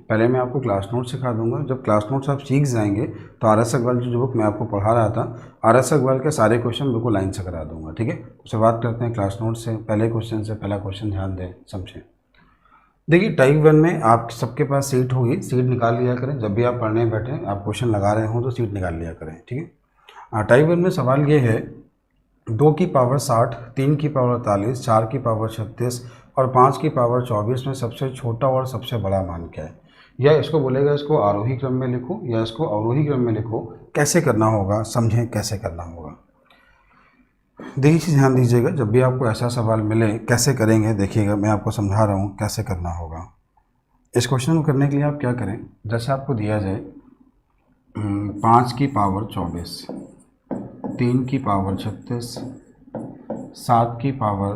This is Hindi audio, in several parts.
पहले मैं आपको क्लास नोट सिखा दूंगा। जब क्लास नोट्स आप सीख जाएंगे तो आर एस अग्रवाल जो बुक मैं आपको पढ़ा रहा था, आर एस अग्रवाल के सारे क्वेश्चन बिल्कुल लाइन से करा दूंगा। ठीक है, शुरुआत करते हैं क्लास नोट से। पहले क्वेश्चन से, पहला क्वेश्चन ध्यान दें, समझें। देखिए, टाइप 1 में आप सबके पास सीट होगी, सीट निकाल लिया करें। जब भी आप पढ़ने बैठें, आप क्वेश्चन लगा रहे हों तो सीट निकाल लिया करें। ठीक है, टाइप 1 में सवाल ये है, 2 की पावर 60, 3 की पावर 43, 4 की पावर 36 और 5 की पावर 24 में सबसे छोटा और सबसे बड़ा मान क्या है। या इसको बोलेगा, इसको आरोही क्रम में लिखो या इसको अवरोही क्रम में लिखो। कैसे करना होगा, समझें कैसे करना होगा। देखिए, ध्यान दीजिएगा, जब भी आपको ऐसा सवाल मिले कैसे करेंगे, देखिएगा मैं आपको समझा रहा हूँ कैसे करना होगा। इस क्वेश्चन को करने के लिए आप क्या करें, जैसे आपको दिया जाए 5 की पावर 24, 3 की पावर 36, 7 की पावर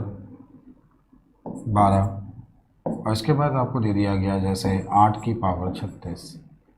12 और इसके बाद आपको दे दिया गया जैसे 8 की पावर 36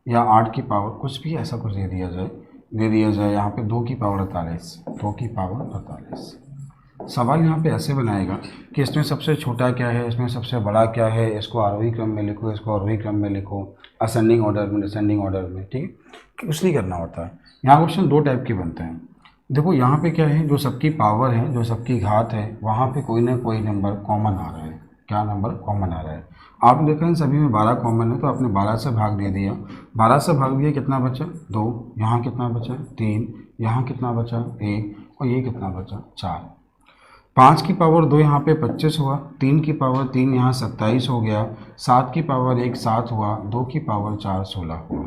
या 8 की पावर कुछ भी ऐसा कुछ दे दिया जाए यहाँ पे 2 की पावर 48, 2 की पावर 48। सवाल यहाँ पे ऐसे बनाएगा कि इसमें सबसे छोटा क्या है, इसमें सबसे बड़ा क्या है, इसको आरोही क्रम में लिखो, इसको आरोही क्रम में लिखो, असेंडिंग ऑर्डर में, डिसेंडिंग ऑर्डर में। ठीक है, कुछ नहीं करना होता है। यहाँ क्वेश्चन 2 टाइप के बनते हैं। देखो, यहाँ पे क्या है, जो सबकी पावर है, जो सबकी घात है, वहाँ पे कोई ना कोई नंबर कॉमन आ रहा है। क्या नंबर कॉमन आ रहा है? आप देखें इन सभी में 12 कॉमन है, तो आपने 12 से भाग दे दिया। 12 से भाग दिया, कितना बचा? 2। यहाँ कितना बचा? 3। यहाँ कितना बचा? 1। और ये कितना बचा? 4। 5 की पावर 2 यहाँ पे 25 हुआ, 3 की पावर 3 यहाँ 27 हो गया, 7 की पावर 1 7 हुआ, 2 की पावर 4 16 हुआ।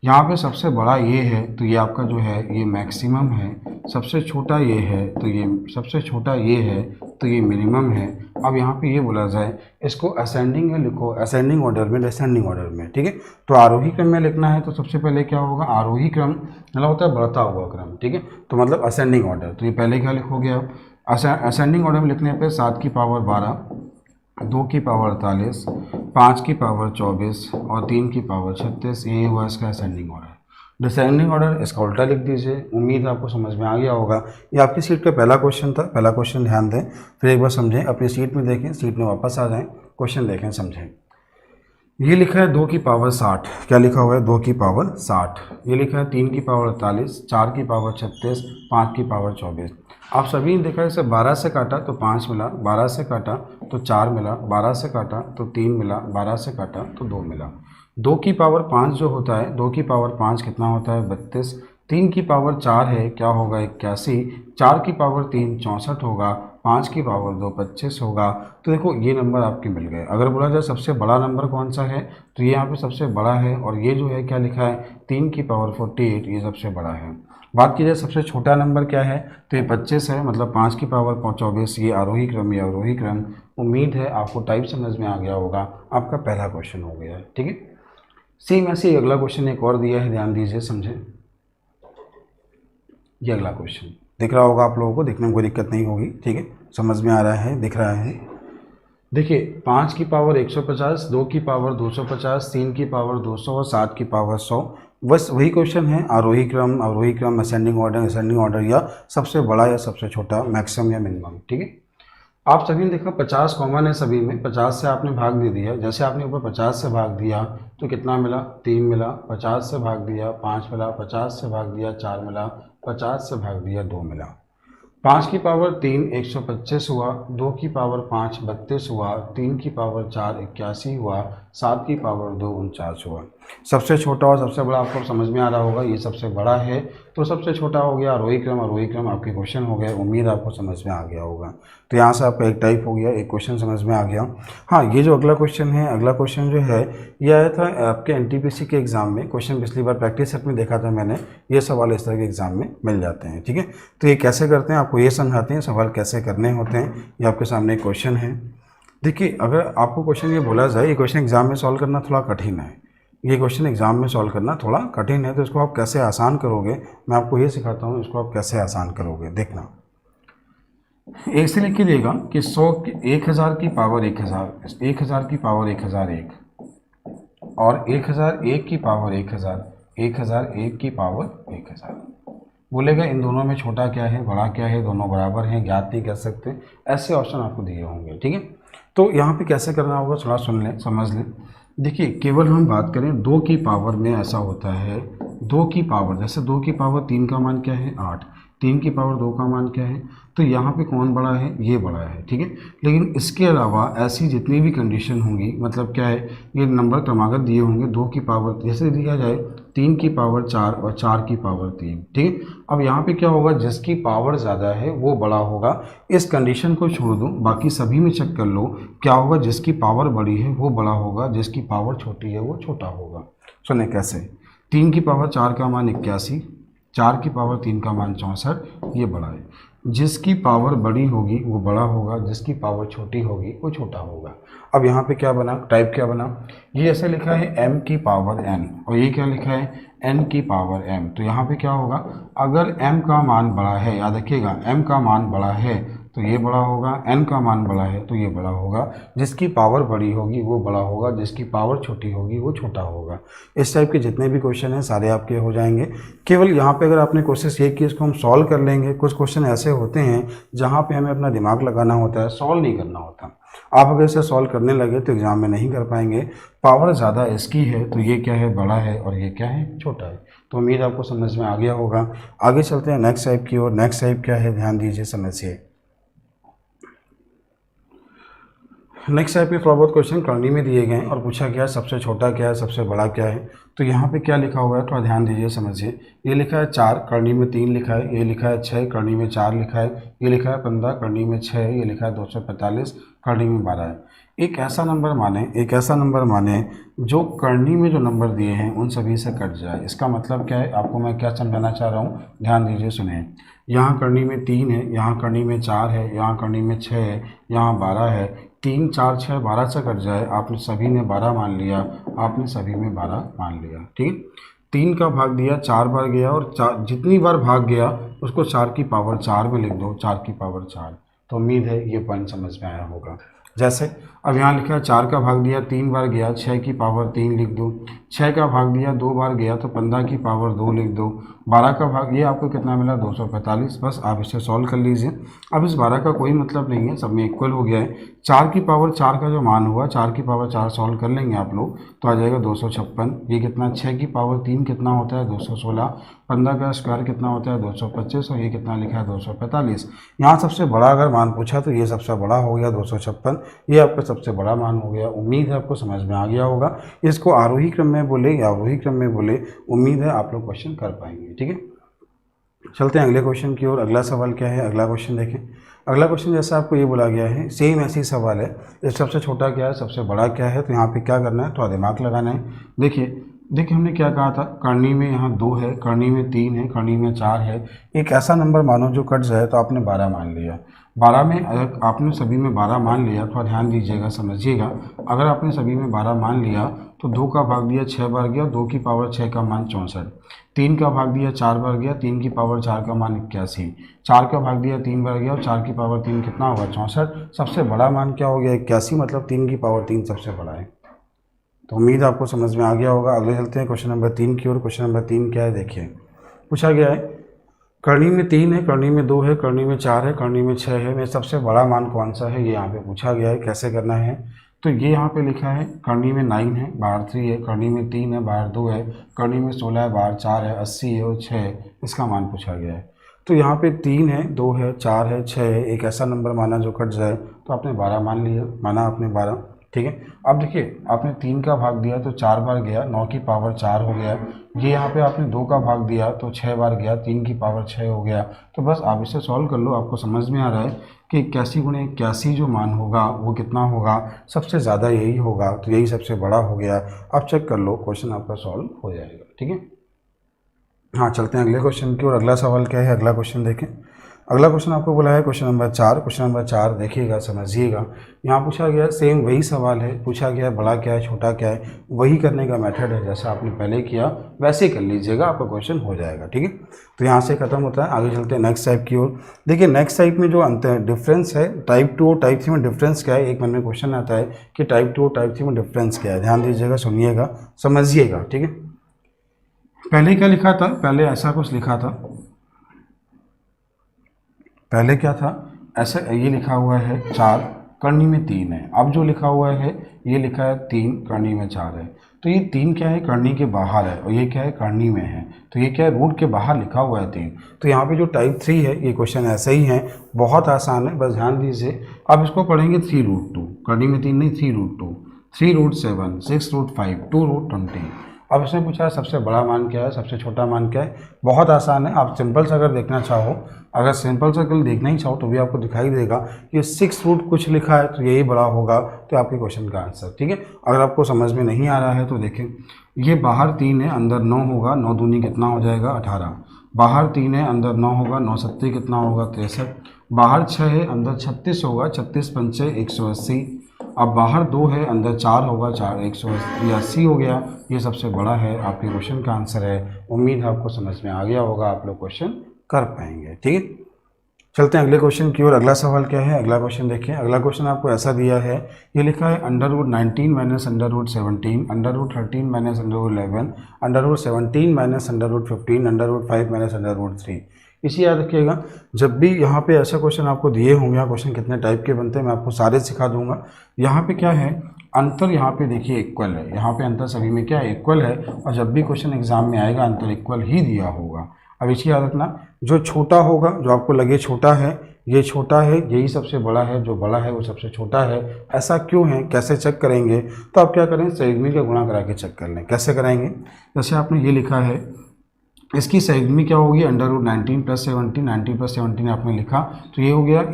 यहाँ पे सबसे बड़ा ये है तो ये आपका जो है ये मैक्सिमम है, सबसे छोटा ये है तो ये सबसे छोटा ये है तो ये मिनिमम है। अब यहाँ पे ये बोला जाए, इसको असेंडिंग में लिखो, असेंडिंग ऑर्डर में, डिसेंडिंग ऑर्डर में। ठीक है, तो आरोही क्रम में लिखना है तो सबसे पहले क्या होगा, आरोही क्रम मतलब होता है बढ़ता हुआ क्रम। ठीक है, तो मतलब असेंडिंग ऑर्डर, तो ये पहले क्या लिखोगे आप, असेंडिंग ऑर्डर में लिखने पे 7 की पावर 12, 2 की पावर 48, 5 की पावर 24 और 3 की पावर 36, ये हुआ इसका असेंडिंग ऑर्डर। डिसेंडिंग ऑर्डर इसका उल्टा लिख दीजिए। उम्मीद आपको समझ में आ गया होगा। ये आपकी सीट का पहला क्वेश्चन था। पहला क्वेश्चन ध्यान दें, फिर एक बार समझें, अपनी सीट में देखें, सीट में वापस आ जाएं, क्वेश्चन देखें, समझें। ये लिखा है 2 की पावर 60, क्या लिखा हुआ है, 2 की पावर 60। ये लिखा है 3 की पावर 48, 4 की पावर 36, 5 की पावर 24। आप सभी ने देखा, इसे 12 से काटा तो 5 मिला, 12 से काटा तो 4 मिला, 12 से काटा तो 3 मिला, 12 से काटा तो 2 मिला। 2 की पावर 5 जो होता है, 2 की पावर 5 कितना होता है, 32। 3 की पावर 4 है, क्या होगा, 81। 4 की पावर 3 64 होगा, 5 की पावर 2 25 होगा। तो देखो, ये नंबर आपके मिल गए। अगर बोला जाए सबसे बड़ा नंबर कौन सा है, तो ये यहाँ पे सबसे बड़ा है। और ये जो है क्या लिखा है, 3 की पावर 48, ये सबसे बड़ा है। बात की जाए सबसे छोटा नंबर क्या है, तो ये 25 है, मतलब 5 की पावर 24, ये आरोही क्रम या अवरोही क्रम। उम्मीद है आपको टाइप समझ में आ गया होगा। आपका पहला क्वेश्चन हो गया है। ठीक है, सेम ऐसे ही अगला क्वेश्चन एक और दिया है, ध्यान दीजिए, समझें। ये अगला क्वेश्चन दिख रहा होगा आप लोगों को, देखने में कोई दिक्कत नहीं होगी। ठीक है, समझ में आ रहा है, दिख रहा है। देखिए, 5 की पावर 150, 2 की पावर 250, 3 की पावर 200 और 7 की पावर 100। बस वही क्वेश्चन है, आरोही क्रम, अवरोही क्रम, असेंडिंग ऑर्डर, असेंडिंग ऑर्डर, या सबसे बड़ा या सबसे छोटा, मैक्सिमम या मिनिमम। ठीक है, आप सभी ने देखा 50 कॉमन है सभी में, 50 से आपने भाग दे दिया। जैसे आपने ऊपर 50 से भाग दिया तो कितना मिला, 3 मिला। 50 से भाग दिया, 5 मिला। 50 से भाग दिया, 4 मिला। 50 से भाग दिया, 2 मिला। 5 की पावर 3 125 हुआ, 2 की पावर 5 32 हुआ, 3 की पावर 4 81 हुआ, 7 की पावर 2 49 हुआ। सबसे छोटा और सबसे बड़ा आपको समझ में आ रहा होगा, ये सबसे बड़ा है तो सबसे छोटा हो गया आरोही क्रम, अवरोही क्रम आपके क्वेश्चन हो गए। उम्मीद आपको समझ में आ गया होगा। तो यहाँ से आपका एक टाइप हो गया, एक क्वेश्चन समझ में आ गया। हाँ, ये जो अगला क्वेश्चन है, अगला क्वेश्चन जो है ये आया था आपके एनटीपीसी के एग्जाम में। क्वेश्चन पिछली बार प्रैक्टिस सेट में देखा था मैंने। ये सवाल इस तरह के एग्जाम में मिल जाते हैं। ठीक है, तो ये कैसे करते हैं आपको ये समझाते हैं, सवाल कैसे करने होते हैं। ये आपके सामने एक क्वेश्चन है। देखिए, अगर आपको क्वेश्चन ये बोला जाए, ये क्वेश्चन एग्जाम में सॉल्व करना थोड़ा कठिन है, ये क्वेश्चन एग्जाम में सॉल्व करना थोड़ा कठिन है, तो इसको आप कैसे आसान करोगे, मैं आपको ये सिखाता हूँ, इसको आप कैसे आसान करोगे, देखना। एक से लिख के देगा कि 1000 की पावर 1000, 1000 की पावर 1001 और 1001 की पावर 1000, 1001 की पावर 1000। बोलेगा इन दोनों में छोटा क्या है, बड़ा क्या है, दोनों बराबर हैं, ज्ञात नहीं कर सकते, ऐसे ऑप्शन आपको दिए होंगे। ठीक है, तो यहाँ पे कैसे करना होगा थोड़ा सुन लें, समझ लें। देखिए केवल हम बात करें 2 की पावर में ऐसा होता है, 2 की पावर, जैसे 2 की पावर 3 का मान क्या है 8, 3 की पावर 2 का मान क्या है, तो यहाँ पे कौन बड़ा है, ये बड़ा है, ठीक है। लेकिन इसके अलावा ऐसी जितनी भी कंडीशन होंगी, मतलब क्या है, ये नंबर क्रमागत दिए होंगे 2 की पावर, जैसे दिया जाए 3 की पावर 4 और 4 की पावर 3, ठीक है। अब यहाँ पे क्या होगा, जिसकी पावर ज़्यादा है वो बड़ा होगा। इस कंडीशन को छोड़ दूँ, बाकी सभी में चेक कर लो, क्या होगा, जिसकी पावर बड़ी है वो बड़ा होगा, जिसकी पावर छोटी है वो छोटा होगा। सुने कैसे, 3 की पावर 4 का मान 81, 4 की पावर 3 का मान 64, ये बड़ा है। जिसकी पावर बड़ी होगी वो बड़ा होगा, जिसकी पावर छोटी होगी वो छोटा होगा। अब यहाँ पे क्या बना, टाइप क्या बना, ये ऐसे लिखा है m की पावर n और ये क्या लिखा है n की पावर m। तो यहाँ पे क्या होगा, अगर m का मान बड़ा है, याद रखिएगा m का मान बड़ा है तो ये बड़ा होगा, n का मान बड़ा है तो ये बड़ा होगा, जिसकी पावर बड़ी होगी वो बड़ा होगा, जिसकी पावर छोटी होगी वो छोटा होगा। इस टाइप के जितने भी क्वेश्चन हैं सारे आपके हो जाएंगे। केवल यहाँ पे अगर आपने कोशिश ये की इसको हम सॉल्व कर लेंगे। कुछ क्वेश्चन ऐसे होते हैं जहाँ पे हमें अपना दिमाग लगाना होता है, सॉल्व नहीं करना होता। आप अगर इसे सॉल्व करने लगे तो एग्जाम में नहीं कर पाएंगे। पावर ज़्यादा इसकी है तो ये क्या है, बड़ा है, और ये क्या है, छोटा है। तो उम्मीद आपको समझ में आ गया होगा। आगे चलते हैं नेक्स्ट टाइप की ओर। नेक्स्ट टाइप क्या है, ध्यान दीजिए, समझिए। नेक्स्ट टाइप के थोड़ा बहुत क्वेश्चन करनी में दिए गए हैं और पूछा गया सबसे छोटा क्या है, सबसे बड़ा क्या है। तो यहाँ पे क्या लिखा हुआ है, थोड़ा ध्यान दीजिए, समझिए। ये लिखा है 4, करनी में 3 लिखा है। ये लिखा है 6, करनी में 4 लिखा है। ये लिखा है 15, करनी में 6 है। ये लिखा है 245, करनी में 12 है। एक ऐसा नंबर माने जो करनी में जो नंबर दिए हैं उन सभी से कट जाए। इसका मतलब क्या है, आपको मैं क्या समझाना चाह रहा हूँ, ध्यान दीजिए, सुनिए। यहाँ करनी में 3 है, यहाँ करनी में 4 है, यहाँ करनी में 6 है, यहाँ 12 है। 3, 4, 6, 12 से कट जाए। आपने सभी ने 12 मान लिया, आपने सभी में 12 मान लिया, ठीक है। 3 का भाग दिया 4 बार गया और 4 जितनी बार भाग गया उसको 4 की पावर 4 में लिख दो, 4 की पावर 4। तो उम्मीद है ये पॉइंट समझ में आया होगा। जैसे अब यहाँ लिखा है 4 का भाग दिया 3 बार गया, 6 की पावर 3 लिख दो। 6 का भाग दिया 2 बार गया तो 15 की पावर 2 लिख दो। 12 का भाग, ये आपको कितना मिला, 245। बस आप इसे सॉल्व कर लीजिए। अब इस 12 का कोई मतलब नहीं है, सब में इक्वल हो गया है। 4 की पावर 4 का जो मान हुआ, 4 की पावर 4 सॉल्व कर लेंगे आप लोग तो आ जाएगा 256। ये कितना, 6 की पावर 3 कितना होता है, 216। 15 का स्क्वायर कितना होता है, 225, और ये कितना लिखा है, 245। यहाँ सबसे बड़ा अगर मान पूछा तो ये सबसे बड़ा हो गया 256, ये आपका सबसे बड़ा मान हो गया। उम्मीद है आपको समझ में आ गया होगा। इसको आरोही क्रम में बोले या अवरोही क्रम में बोले, उम्मीद है आप लोग क्वेश्चन कर पाएंगे, ठीक है। चलते हैं अगले क्वेश्चन की ओर। अगला सवाल क्या है, अगला क्वेश्चन देखें। अगला क्वेश्चन जैसा आपको ये बोला गया है, सेम ऐसी सवाल है, ये सबसे छोटा क्या है, सबसे बड़ा क्या है। तो यहाँ पे क्या करना है, थोड़ा दिमाग लगाना है। देखिए हमने क्या कहा था, करनी में यहाँ 2 है, करनी में 3 है, करनी में 4 है। एक ऐसा नंबर मानो जो कट जाए, तो आपने 12 मान लिया। 12 में अगर आपने सभी में 12 मान लिया, थोड़ा ध्यान दीजिएगा, समझिएगा। अगर आपने सभी में 12 मान लिया तो 2 का भाग दिया 6 बार गया, 2 की पावर 6 का मान 64। 3 का भाग दिया 4 बार गया, 3 की पावर 4 का मान 81। 4 का भाग दिया 3 बार गया और 4 की पावर 3 कितना होगा, 64। सबसे बड़ा मान क्या हो गया, 81, मतलब 3 की पावर 3 सबसे बड़ा है। तो उम्मीद आपको समझ में आ गया होगा। अगले चलते हैं क्वेश्चन नंबर 3 की ओर। क्वेश्चन नंबर 3 क्या है, देखिए। पूछा गया है करनी में 3 है, करनी में 2 है, करनी में 4 है, करनी में 6 है, में सबसे बड़ा मान कौन सा है, ये यहाँ पे पूछा गया है। कैसे करना है, तो ये यहाँ पे लिखा है करनी में 9 है, बाहर 3 है, करनी में 3 है, बाहर 2 है, करनी में 16 है, बाहर 4 है, 80 है और 6 है। इसका मान पूछा गया है। तो यहाँ पे 3 है, 2 है, 4 है, 6 है, एक ऐसा नंबर माना जो कट जाए। तो आपने 12 मान लिया, माना आपने 12, ठीक है। अब देखिए आपने 3 का भाग दिया तो 4 बार गया, 9 की पावर 4 हो गया। ये यहाँ पे आपने 2 का भाग दिया तो 6 बार गया, 3 की पावर 6 हो गया। तो बस आप इसे सॉल्व कर लो, आपको समझ में आ रहा है कि 81 गुणे 81 जो मान होगा वो कितना होगा, सबसे ज़्यादा यही होगा। तो यही सबसे बड़ा हो गया। अब चेक कर लो, क्वेश्चन आपका सॉल्व हो जाएगा, ठीक है। हाँ, चलते हैं अगले क्वेश्चन की और। अगला सवाल क्या है, अगला क्वेश्चन देखें। अगला क्वेश्चन आपको बोला है क्वेश्चन नंबर 4। क्वेश्चन नंबर 4 देखिएगा, समझिएगा। यहाँ पूछा गया सेम वही सवाल है, पूछा गया बड़ा क्या है, छोटा क्या है। वही करने का मेथड है, जैसा आपने पहले किया वैसे ही कर लीजिएगा, आपका क्वेश्चन हो जाएगा, ठीक है। तो यहाँ से खत्म होता है। आगे चलते हैं नेक्स्ट टाइप की ओर। देखिए नेक्स्ट टाइप में जो अंतर डिफरेंस है, टाइप 2 और टाइप 3 में डिफरेंस क्या है। एक मन में क्वेश्चन आता है कि टाइप 2 और टाइप 3 में डिफरेंस क्या है। ध्यान दीजिएगा, सुनिएगा, समझिएगा, ठीक है। पहले क्या लिखा था, पहले ऐसा कुछ लिखा था। पहले क्या था, ऐसा ये लिखा हुआ है 4, करनी में 3 है। अब जो लिखा हुआ है ये लिखा है 3, करनी में 4 है। तो ये 3 क्या है, करनी के बाहर है, और ये क्या है, करनी में है। तो ये क्या है, रूट के बाहर लिखा हुआ है 3। तो यहाँ पे जो टाइप 3 है ये क्वेश्चन ऐसे ही है, बहुत आसान है, बस ध्यान दीजिए। अब इसको पढ़ेंगे 3√2, करनी में 3 नहीं, 3√2, 3√7, 6√5, 2√20। अब इसने पूछा है सबसे बड़ा मान क्या है, सबसे छोटा मान क्या है। बहुत आसान है, आप सिंपल से अगर देखना चाहो, अगर सिंपल सर्कल देखना ही चाहो तो भी आपको दिखाई देगा कि 6 रूट कुछ लिखा है तो यही बड़ा होगा, तो आपके क्वेश्चन का आंसर। ठीक है, अगर आपको समझ में नहीं आ रहा है तो देखें, ये बाहर 3 है, अंदर 9 होगा, 9 दूनी कितना हो जाएगा 18। बाहर 3 है, अंदर 9 होगा, 9 सत्ती कितना होगा 63। बाहर 6 है, अंदर 36 होगा, 36 पंचे 180। अब बाहर 2 है, अंदर 4 होगा, 4 180 हो गया। ये सबसे बड़ा है, आपके क्वेश्चन का आंसर है। उम्मीद है आपको समझ में आ गया होगा, आप लोग क्वेश्चन कर पाएंगे। ठीक है, चलते हैं अगले क्वेश्चन की ओर। अगला सवाल क्या है, अगला क्वेश्चन देखिए। अगला क्वेश्चन आपको ऐसा दिया है, ये लिखा है √19 माइनस √17, √13 माइनस √11, √17 माइनस √15, √5 माइनस √3। इसी याद रखिएगा, जब भी यहाँ पे ऐसा क्वेश्चन आपको दिए होंगे, यहाँ क्वेश्चन कितने टाइप के बनते हैं मैं आपको सारे सिखा दूंगा। यहाँ पे क्या है, अंतर यहाँ पे देखिए इक्वल है, यहाँ पे अंतर सभी में क्या है, इक्वल है। और जब भी क्वेश्चन एग्जाम में आएगा अंतर इक्वल ही दिया होगा। अब इसी याद रखना, जो छोटा होगा, जो आपको लगे छोटा है, ये छोटा है, यही सबसे बड़ा है, जो बड़ा है वो सबसे छोटा है। ऐसा क्यों है, कैसे चेक करेंगे, तो आप क्या करें, संयुग्मी का गुणा करा के चेक कर लें। कैसे कराएंगे, जैसे आपने ये लिखा है, इसकी संयुग्मी क्या होगी, √19 + 17, 90 + 17 आपने लिखा, तो ये हो गया a -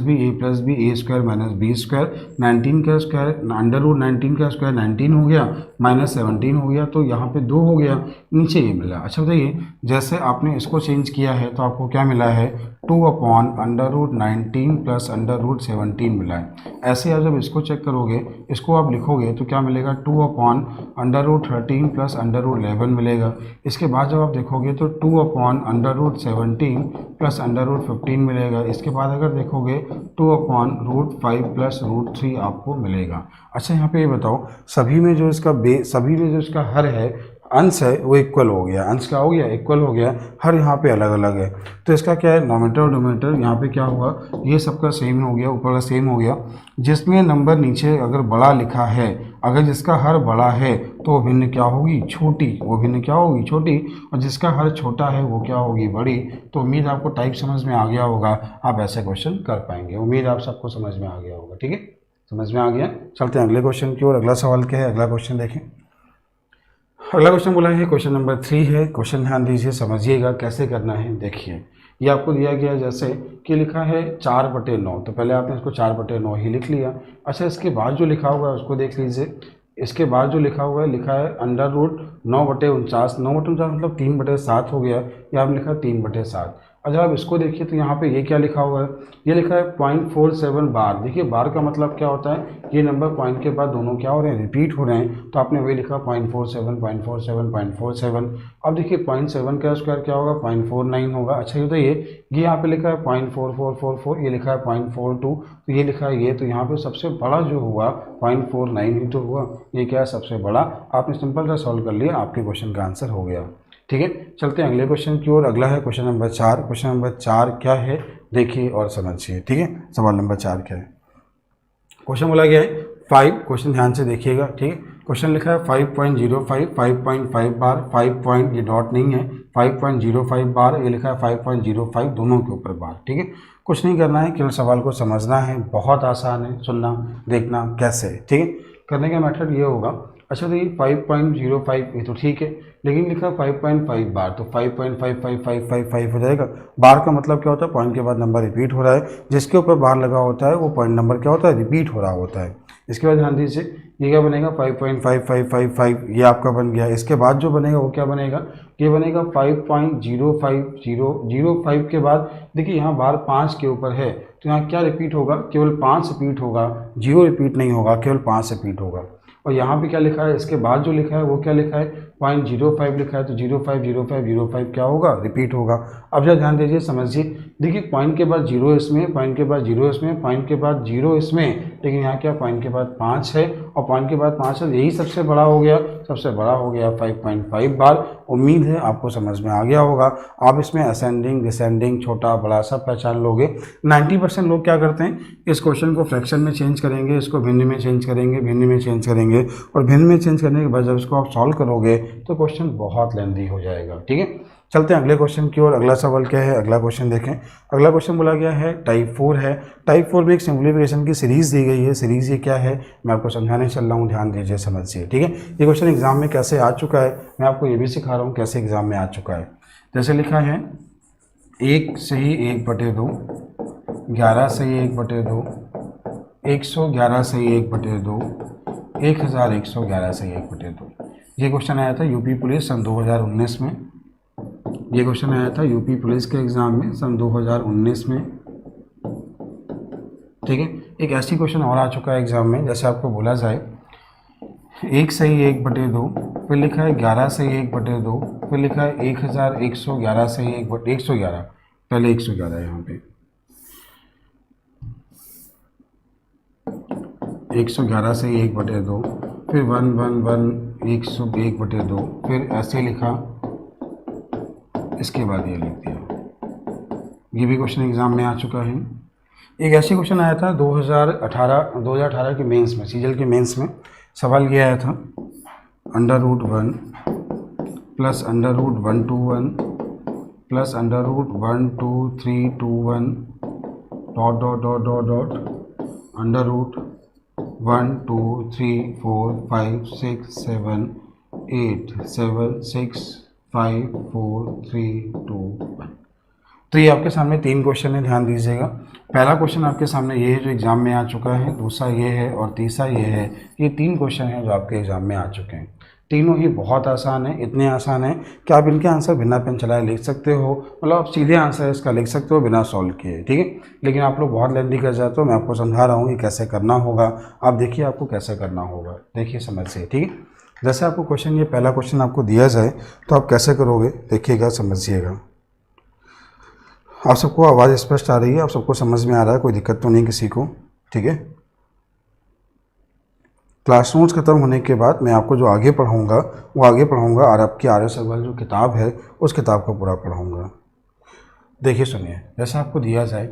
b, a + b, a² - b², 19 का स्क्वायर, √19 का स्क्वायर 19 हो गया, -17 हो गया, तो यहाँ पे 2 हो गया, नीचे ये मिला। अच्छा बताइए, जैसे आपने इसको चेंज किया है तो आपको क्या मिला है, 2/√19 + √17 मिला है। ऐसे आप जब इसको चेक करोगे, इसको आप लिखोगे तो क्या मिलेगा, 2/√13 + √11 मिलेगा। इसके बाद जब आप देखोगे तो 2/√17 + √15 मिलेगा। इसके बाद अगर देखोगे 2/√5 + √3 आपको मिलेगा। अच्छा यहाँ पे ये बताओ, सभी में जो इसका हर है, अंश है, वो इक्वल हो गया। अंश क्या हो गया, इक्वल हो गया। हर यहाँ पे अलग अलग है, तो इसका क्या है, नोमीटर और डोमीटर यहाँ पे क्या हुआ, ये सबका सेम हो गया, ऊपर का सेम हो गया। जिसमें नंबर नीचे अगर बड़ा लिखा है, अगर जिसका हर बड़ा है तो वो भिन्न क्या होगी, छोटी, वो भिन्न क्या होगी, छोटी। और जिसका हर छोटा है वो क्या होगी, बड़ी। तो उम्मीद आपको टाइप समझ में आ गया होगा, आप ऐसे क्वेश्चन कर पाएंगे। उम्मीद आप सबको समझ में आ गया होगा। ठीक है, समझ में आ गया। चलते हैं अगले क्वेश्चन की ओर। अगला सवाल क्या है, अगला क्वेश्श्चन देखें। अगला क्वेश्चन बोला है, क्वेश्चन नंबर 3 है। क्वेश्चन ध्यान दीजिए, समझिएगा कैसे करना है। देखिए, ये आपको दिया गया है, जैसे कि लिखा है 4/9, तो पहले आपने इसको 4/9 ही लिख लिया। अच्छा, इसके बाद जो लिखा हुआ है उसको देख लीजिए। इसके बाद जो लिखा हुआ है, लिखा है √9/49, 9/49 मतलब 3/7 हो गया। या आपने लिखा 3/7। और जब आप इसको देखिए तो यहाँ पे ये क्या लिखा हुआ है, ये लिखा है 0.47 बार। देखिए बार का मतलब क्या होता है, ये नंबर पॉइंट के बाद दोनों क्या हो रहे हैं, रिपीट हो रहे हैं। तो आपने वही लिखा 0.47, 0.47, 0.47। अब देखिए 0.7 का स्क्वायर क्या होगा, 0.49 होगा। अच्छा ये बताइए, ये यहाँ पे लिखा है 0.4444, ये लिखा है 0.42, तो ये लिखा है ये, तो यहाँ पे सबसे बड़ा जो हुआ 0.49 ही तो हुआ। ये क्या है, सबसे बड़ा। आपने सिंपल सा सॉल्व कर लिया, आपके क्वेश्चन का आंसर हो गया। ठीक है, चलते हैं अगले क्वेश्चन की ओर। अगला है क्वेश्चन नंबर 4। क्वेश्चन नंबर 4 क्या है, देखिए और समझिए। ठीक है, सवाल नंबर 4 क्या है। क्वेश्चन बोला गया है 5, क्वेश्चन ध्यान से देखिएगा। ठीक है, क्वेश्चन लिखा है 5.05, 5.5 बार, 5 पॉइंट, ये डॉट नहीं है, 5.05 बार, ये लिखा है 5.05, दोनों के ऊपर बार। ठीक है, कुछ नहीं करना है, केवल सवाल को समझना है। बहुत आसान है, सुनना देखना कैसे। ठीक है, करने का मेथड ये होगा। अच्छा तो ये 5.05 ये तो ठीक है, लेकिन लिखा है 5.5 बार, तो 5.55555 हो जाएगा। बार का मतलब क्या होता है, पॉइंट के बाद नंबर रिपीट हो रहा है, जिसके ऊपर बार लगा होता है वो पॉइंट नंबर क्या होता है, रिपीट हो रहा होता है। इसके बाद ध्यान दीजिए, ये क्या बनेगा 5.5555, ये आपका बन गया। इसके बाद जो बनेगा वो क्या बनेगा, ये बनेगा 5.05005 के बाद देखिए यहाँ बार 5 के ऊपर है, तो यहाँ क्या रिपीट होगा, केवल 5 रिपीट होगा, 0 रिपीट नहीं होगा, केवल 5 रिपीट होगा। और यहाँ पे क्या लिखा है, इसके बाद जो लिखा है वो क्या लिखा है, 0.05 लिखा है तो 050505 क्या होगा, रिपीट होगा। अब जरा ध्यान दीजिए, समझिए, देखिए पॉइंट के बाद 0 इसमें, पॉइंट के बाद 0 इसमें, पॉइंट के बाद 0 इसमें, लेकिन यहाँ क्या पॉइंट के बाद 5 है और पॉइंट के बाद 5 है, यही सबसे बड़ा हो गया, सबसे बड़ा हो गया 5.5 बार। उम्मीद है आपको समझ में आ गया होगा। आप इसमें असेंडिंग, डिसेंडिंग, छोटा बड़ा सब पहचान लोगे। 90% लोग क्या करते हैं, इस क्वेश्चन को फ्रैक्शन में चेंज करेंगे, इसको भिन्न में चेंज करेंगे, भिन्न में चेंज करेंगे, और भिन्न में चेंज करने के बाद जब इसको आप सॉल्व करोगे तो क्वेश्चन बहुत लेंथी हो जाएगा। ठीक है, चलते हैं अगले क्वेश्चन की ओर। अगला सवाल क्या है, अगला क्वेश्चन देखें। अगला क्वेश्चन बोला गया है टाइप 4 है। टाइप 4 में एक सिंप्लीफिकेशन की सीरीज़ दी गई है। सीरीज़ ये क्या है मैं आपको समझाने चल रहा हूँ, ध्यान दीजिए, समझिए। ठीक है, ये क्वेश्चन एग्जाम में कैसे आ चुका है, मैं आपको ये भी सिखा रहा हूँ कैसे एग्जाम में आ चुका है। जैसे लिखा है 1 सही 1/2, 11 सही 1/2, 111 सही 1/2, 1111 सही 1/2। ये क्वेश्चन आया था यूपी पुलिस सन 2019 में। ये क्वेश्चन आया था यूपी पुलिस के एग्ज़ाम में सन 2019 में। ठीक है, एक ऐसी क्वेश्चन और आ चुका है एग्ज़ाम में, जैसे आपको बोला जाए 1 सही 1/2, फिर लिखा है 11 सही 1/2, फिर लिखा है 1111 सही 1/111, पहले 111 यहाँ पे 111 सही 1/2, फिर 111 1/2, फिर ऐसे लिखा, इसके बाद ये लिख दिया। ये भी क्वेश्चन एग्जाम में आ चुका है। एक ऐसे क्वेश्चन आया था 2018 के मेंस में, सीजीएल के मेंस में। सवाल ये आया था √1 plus √121 plus √12321 dot dot dot dot dot √1 2 3 4 5 6 7 8 7 6 5 4 3 2 1। तो ये आपके सामने 3 क्वेश्चन है, ध्यान दीजिएगा। पहला क्वेश्चन आपके सामने ये है जो एग्ज़ाम में आ चुका है, दूसरा ये है और तीसरा ये है। ये 3 क्वेश्चन हैं जो आपके एग्ज़ाम में आ चुके हैं। तीनों ही बहुत आसान है, इतने आसान है कि आप इनके आंसर बिना पेन चलाए लिख सकते हो, मतलब आप सीधे आंसर इसका लिख सकते हो बिना सॉल्व किए। ठीक है, लेकिन आप लोग बहुत लेंथी कर जाते हो, मैं आपको समझा रहा हूँ कि कैसे करना होगा। आप देखिए आपको कैसे करना होगा, देखिए समझिए। ठीक है, जैसे आपको क्वेश्चन, ये पहला क्वेश्चन आपको दिया जाए तो आप कैसे करोगे, देखिएगा, समझिएगा। आप सबको आवाज़ स्पष्ट आ रही है, आप सबको समझ में आ रहा है, कोई दिक्कत तो नहीं किसी को। ठीक है, क्लास नोट्स खत्म होने के बाद मैं आपको जो आगे पढ़ाऊँगा वो आगे पढ़ाऊँगा, और आपकी आर्य सवाल जो किताब है उस किताब को पूरा पढ़ाऊँगा। देखिए सुनिए, जैसा आपको दिया जाए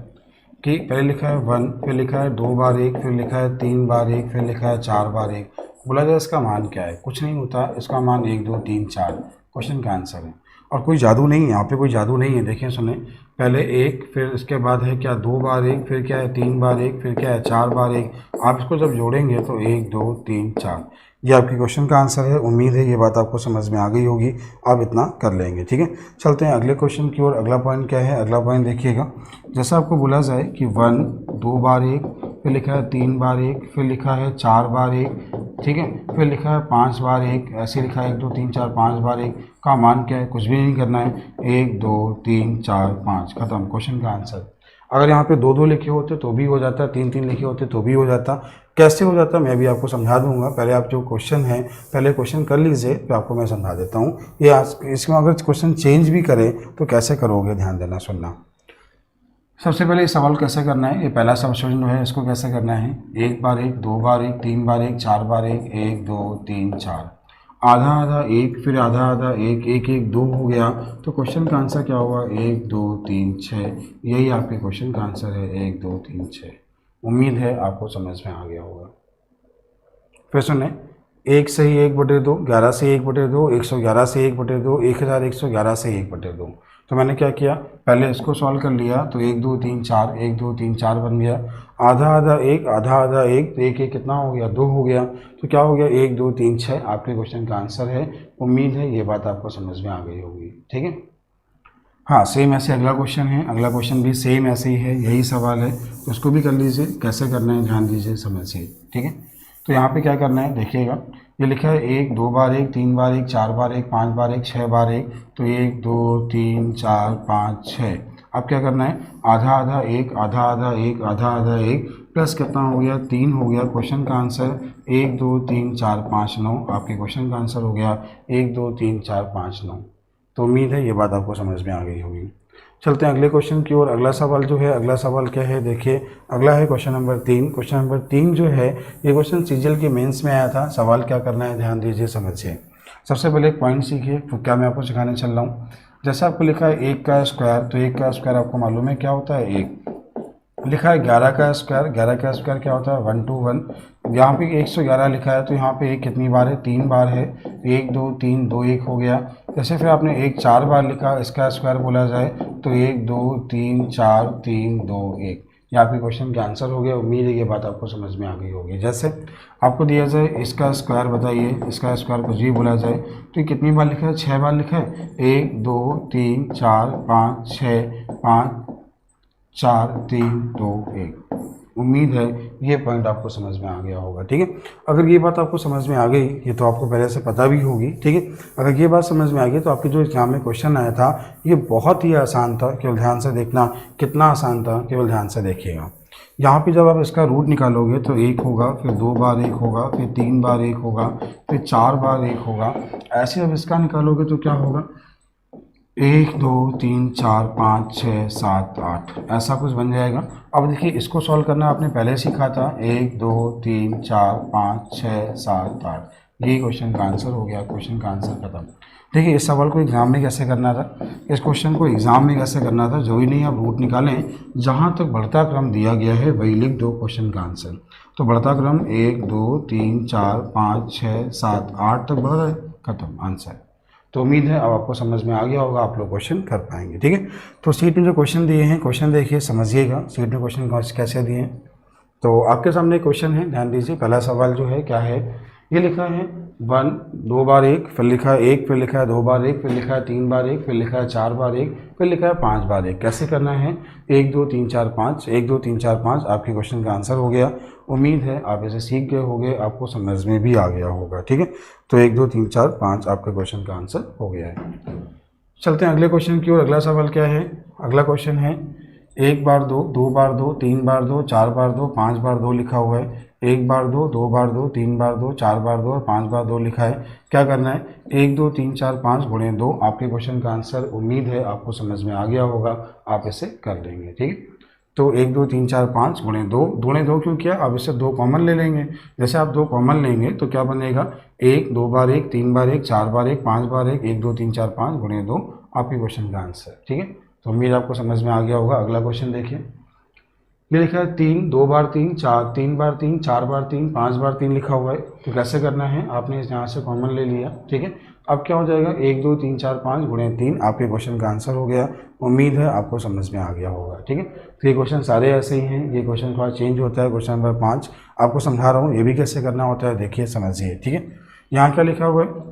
कि पहले लिखा है 1, फिर लिखा है 2 बार 1, फिर लिखा है 3 बार 1, फिर लिखा है 4 बार 1। बोला जाए इसका मान क्या है, कुछ नहीं होता, इसका मान 1 2 3 4 क्वेश्चन का आंसर है। और कोई जादू नहीं है यहाँ पे, कोई जादू नहीं है। देखिए सुने, पहले 1, फिर इसके बाद है क्या 2 बार 1, फिर क्या है 3 बार 1, फिर क्या है 4 बार 1। आप इसको जब जोड़ेंगे तो 1 2 3 4, ये आपकी क्वेश्चन का आंसर है। उम्मीद है ये बात आपको समझ में आ गई होगी, आप इतना कर लेंगे। ठीक है, चलते हैं अगले क्वेश्चन की ओर। अगला पॉइंट क्या है, अगला पॉइंट देखिएगा। जैसा आपको बोला जाए कि 1 2 बार 1, फिर लिखा है 3 बार 1, फिर लिखा है 4 बार 1, ठीक है, फिर लिखा है 5 बार 1, ऐसे लिखा है 1 2 3 4 5 बार 1 का मान क्या है, कुछ भी नहीं करना है, 1 2 3 4 5, खत्म, क्वेश्चन का आंसर। अगर यहाँ पे 2 2 लिखे होते तो भी हो जाता, 3 3 लिखे होते तो भी हो जाता। कैसे हो जाता मैं भी आपको समझा दूंगा। पहले आप जो क्वेश्चन है पहले क्वेश्चन कर लीजिए, फिर आपको मैं समझा देता हूँ। ये इसमें अगर क्वेश्चन चेंज भी करें तो कैसे करोगे, ध्यान देना, सुनना। सबसे पहले ये सवाल कैसे करना है, ये पहला सवाल जो है इसको कैसे करना है, 1 बार 1, 2 बार 1, 3 बार 1, 4 बार 1, 1 2 3 4, आधा आधा 1, फिर आधा आधा 1, 1 1 2 हो गया। तो क्वेश्चन का आंसर क्या हुआ, 1 2 3 6। यही आपके क्वेश्चन का आंसर है, 1 2 3 6। उम्मीद है आपको समझ में आ गया होगा। फिर सुने, 1 सही 1/2, 11 से 1/2, 111 से 1/2, 1111 से 1/2। तो मैंने क्या किया, पहले इसको सॉल्व कर लिया तो 1 2 3 4, 1 2 3 4 बन गया। आधा आधा 1, आधा आधा 1, 1 1 कितना हो गया, 2 हो गया। तो क्या हो गया, 1 2 3 6 आपके क्वेश्चन का आंसर है। उम्मीद है ये बात आपको समझ में आ गई होगी। ठीक है, हाँ, सेम ऐसे अगला क्वेश्चन है, अगला क्वेश्चन भी सेम ऐसे ही है, यही सवाल है, तो उसको भी कर लीजिए। कैसे करना है ध्यान दीजिए, समझिए। ठीक है, तो यहाँ पे क्या करना है देखिएगा, ये लिखा है 1 2 बार 1, 3 बार 1, 4 बार 1, 5 बार 1, 6 बार 1। तो 1 2 3 4 5 6। अब क्या करना है, आधा आधा 1, आधा आधा 1, आधा आधा 1, प्लस कितना हो गया 3 हो गया। क्वेश्चन का आंसर 1 2 3 4 5 9, आपके क्वेश्चन का आंसर हो गया 1 2 3 4 5 9। तो उम्मीद है ये बात आपको समझ में आ गई होगी। चलते हैं अगले क्वेश्चन की ओर। अगला सवाल जो है, अगला सवाल क्या है देखिए, अगला है क्वेश्चन नंबर 3। क्वेश्चन नंबर 3 जो है ये क्वेश्चन सीजीएल के मेंस में आया था। सवाल क्या करना है ध्यान दीजिए, समझिए। सबसे पहले एक पॉइंट सीखिए, तो क्या मैं आपको सिखाने चल रहा हूँ। जैसे आपको लिखा है 1 का स्क्वायर, तो 1 का स्क्वायर आपको मालूम है क्या होता है 1। लिखा है 11 का स्क्वायर, 11 का स्क्वायर क्या होता है 1 2 1। यहाँ पे 111 लिखा है, तो यहाँ पे 1 कितनी बार है 3 बार है। 1 2 3 2 1 हो गया। जैसे फिर आपने 1 4 बार लिखा, इसका स्क्वायर बोला जाए तो 1 2 3 4 3 2 1। ये आपके क्वेश्चन का आंसर हो गया। उम्मीद है ये बात आपको समझ में आ गई होगी। जैसे आपको दिया जाए इसका स्क्वायर बताइए, इसका स्क्वायर कुछ भी बोला जाए तो ये कितनी बार लिखा है 6 बार लिखा है। 1 2 3 4 5 6 5 4 3 2 1। उम्मीद है ये पॉइंट आपको समझ में आ गया होगा। ठीक है, अगर ये बात आपको समझ में आ गई, ये तो आपको पहले से पता भी होगी। ठीक है, अगर ये बात समझ में आ गई तो आपके जो एग्जाम में क्वेश्चन आया था ये बहुत ही आसान था। केवल ध्यान से देखना कितना आसान था, केवल ध्यान से देखिएगा। यहाँ पे जब आप इसका रूट निकालोगे तो 1 होगा, फिर 2 बार 1 होगा, फिर 3 बार 1 होगा, फिर 4 बार 1 होगा। ऐसे अब इसका निकालोगे तो क्या होगा 1 2 3 4 5 6 7 8, ऐसा कुछ बन जाएगा। अब देखिए इसको सॉल्व करना आपने पहले सीखा था। 1 2 3 4 5 6 7 8, यही क्वेश्चन का आंसर हो गया। क्वेश्चन का आंसर खत्म। देखिए इस सवाल को एग्जाम में कैसे करना था, इस क्वेश्चन को एग्जाम में कैसे करना था, जो ही नहीं आप रूट निकालें, जहाँ तक बढ़ता क्रम दिया गया है वही लिख दो क्वेश्चन का आंसर। तो बढ़ता क्रम 1 2 3 4 5 6 7 8 तक बढ़ रहा है, खत्म आंसर। तो उम्मीद है अब आपको समझ में आ गया होगा, आप लोग क्वेश्चन कर पाएंगे। ठीक है, तो सीट में जो क्वेश्चन दिए हैं, क्वेश्चन देखिए समझिएगा सीट में क्वेश्चन कैसे दिए हैं। तो आपके सामने क्वेश्चन है, ध्यान दीजिए। पहला सवाल जो है क्या है, ये लिखा है 1 2 बार 1, फिर लिखा है 1, फिर लिखा है 2 बार 1, फिर लिखा है 3 बार 1, फिर लिखा है 4 बार 1, फिर लिखा है 5 बार 1। कैसे करना है 1 2 3 4 5, 1 2 3 4 5 आपके क्वेश्चन का आंसर हो गया। उम्मीद है आप इसे सीख गए होंगे, आपको समझ में भी आ गया होगा। ठीक है, तो 1 2 3 4 5 आपके क्वेश्चन का आंसर हो गया है। चलते हैं अगले क्वेश्चन की ओर। अगला सवाल क्या है, अगला क्वेश्चन है 1 बार 2, 2 बार 2, 3 बार 2, 4 बार 2, 5 बार 2 लिखा हुआ है। 1 बार 2, 2 बार 2, 3 बार 2, 4 बार 2 और 5 बार 2 लिखा है। क्या करना है 1 2 3 4 5 गुणे 2 आपके क्वेश्चन का आंसर। उम्मीद है आपको समझ में आ गया होगा, आप इसे कर लेंगे। ठीक है, तो 1 2 3 4 5 गुणे 2, गुणे 2 क्यों किया, अब इससे 2 कॉमन ले लेंगे। जैसे आप 2 कॉमन लेंगे तो क्या बनेगा 1 2 बार 1, 3 बार 1, 4 बार 1, 5 बार 1, 1 2 3 4 5 गुणे 2 आपके क्वेश्चन का आंसर। ठीक है, तो उम्मीद आपको समझ में आ गया होगा। अगला क्वेश्चन देखिए, ये लिखा है 3 2 बार 3 4, 3 बार 3, 4 बार 3, 5 बार 3 लिखा हुआ है। तो कैसे करना है, आपने यहाँ से कॉमन ले लिया। ठीक है, अब क्या हो जाएगा 1 2 3 4 5 गुणे 3 आपके क्वेश्चन का आंसर हो गया। उम्मीद है आपको समझ में आ गया होगा। ठीक है, तो ये क्वेश्चन सारे ऐसे ही हैं। ये क्वेश्चन थोड़ा चेंज होता है। क्वेश्चन नंबर 5 आपको समझा रहा हूँ, ये भी कैसे करना होता है, देखिए समझिए। ठीक है, यहाँ क्या लिखा हुआ है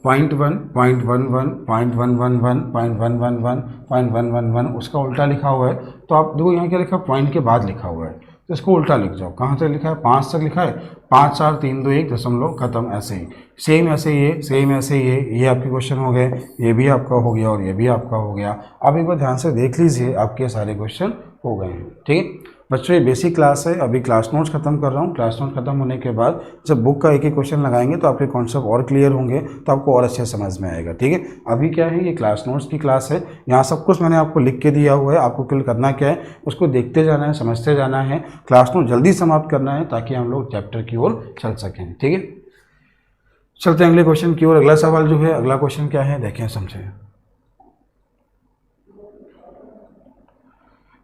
0.1 0.11 0.111 0.111 0.111, उसका उल्टा लिखा हुआ है। तो आप देखो यहाँ क्या लिखा है, पॉइंट के बाद लिखा हुआ है, तो इसको उल्टा लिख जाओ। कहाँ तक लिखा है 5 तक लिखा है, 5 4 3 2 1 दशमलव खत्म। ऐसे ही सेम ऐसे ये, सेम ऐसे ये आपके क्वेश्चन हो गए, ये भी आपका हो गया और ये भी आपका हो गया। आप एक बार ध्यान से देख लीजिए, आपके सारे क्वेश्चन हो गए हैं। ठीक है बच्चों, ये बेसिक क्लास है, अभी क्लास नोट्स खत्म कर रहा हूँ। क्लास नोट खत्म होने के बाद जब बुक का एक एक क्वेश्चन लगाएंगे तो आपके कॉन्सेप्ट और क्लियर होंगे, तो आपको और अच्छे समझ में आएगा। ठीक है, अभी क्या है, ये क्लास नोट्स की क्लास है। यहाँ सब कुछ मैंने आपको लिख के दिया हुआ है, आपको केवल करना क्या है, उसको देखते जाना है, समझते जाना है। क्लास नोट जल्दी समाप्त करना है ताकि हम लोग चैप्टर की ओर चल सकें। ठीक है, चलते हैं अगले क्वेश्चन की ओर। अगला सवाल जो है, अगला क्वेश्चन क्या है देखें समझें।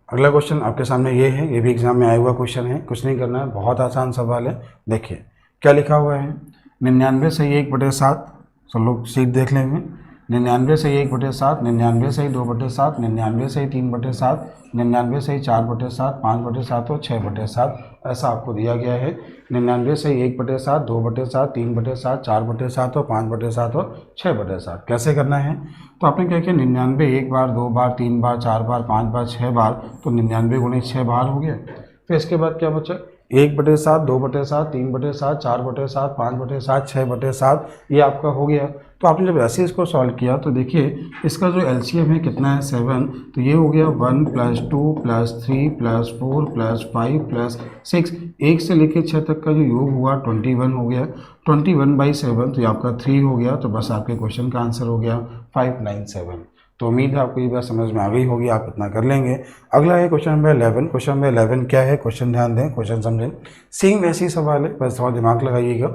अगला क्वेश्चन आपके सामने ये है, ये भी एग्जाम में आया हुआ क्वेश्चन है। कुछ नहीं करना है, बहुत आसान सवाल है। देखिए क्या लिखा हुआ है, 99 सही 1/7। सब लोग सीट देख लेंगे। 99 सही 1/7, 99 सही 2/7, 99 सही 3/7, 99 सही 4/7, 5/7 और 6/7, ऐसा आपको दिया गया है। 99 सही 1/7, 2/7, 3/7, 4/7 और 5/7 और 6/7। कैसे करना है, तो आपने क्या किया 99 1 बार 2 बार 3 बार 4 बार 5 बार 6 बार, तो 99 गुणे 6 बार हो गया। फिर इसके बाद क्या बचा 1/7, 2/7, 3/7, 4/7, 5/7, 6/7, ये आपका हो गया। तो आपने जब ऐसे इसको सॉल्व किया तो देखिए इसका जो एलसीएम है कितना है 7, तो ये हो गया 1 + 2 + 3 + 4 + 5 + 6, 1 से लेकर 6 तक का जो योग हुआ 21 हो गया। 21/7 तो ये आपका 3 हो गया। तो बस आपके क्वेश्चन का आंसर हो गया 597। तो उम्मीद है आपको ये बात समझ में आ गई होगी, आप इतना कर लेंगे। अगला है क्वेश्चन नंबर 11। क्वेश्चन नंबर 11 क्या है, क्वेश्चन ध्यान दें, क्वेश्चन समझें। सेम ऐसी सवाल है, बस थोड़ा दिमाग लगाइएगा।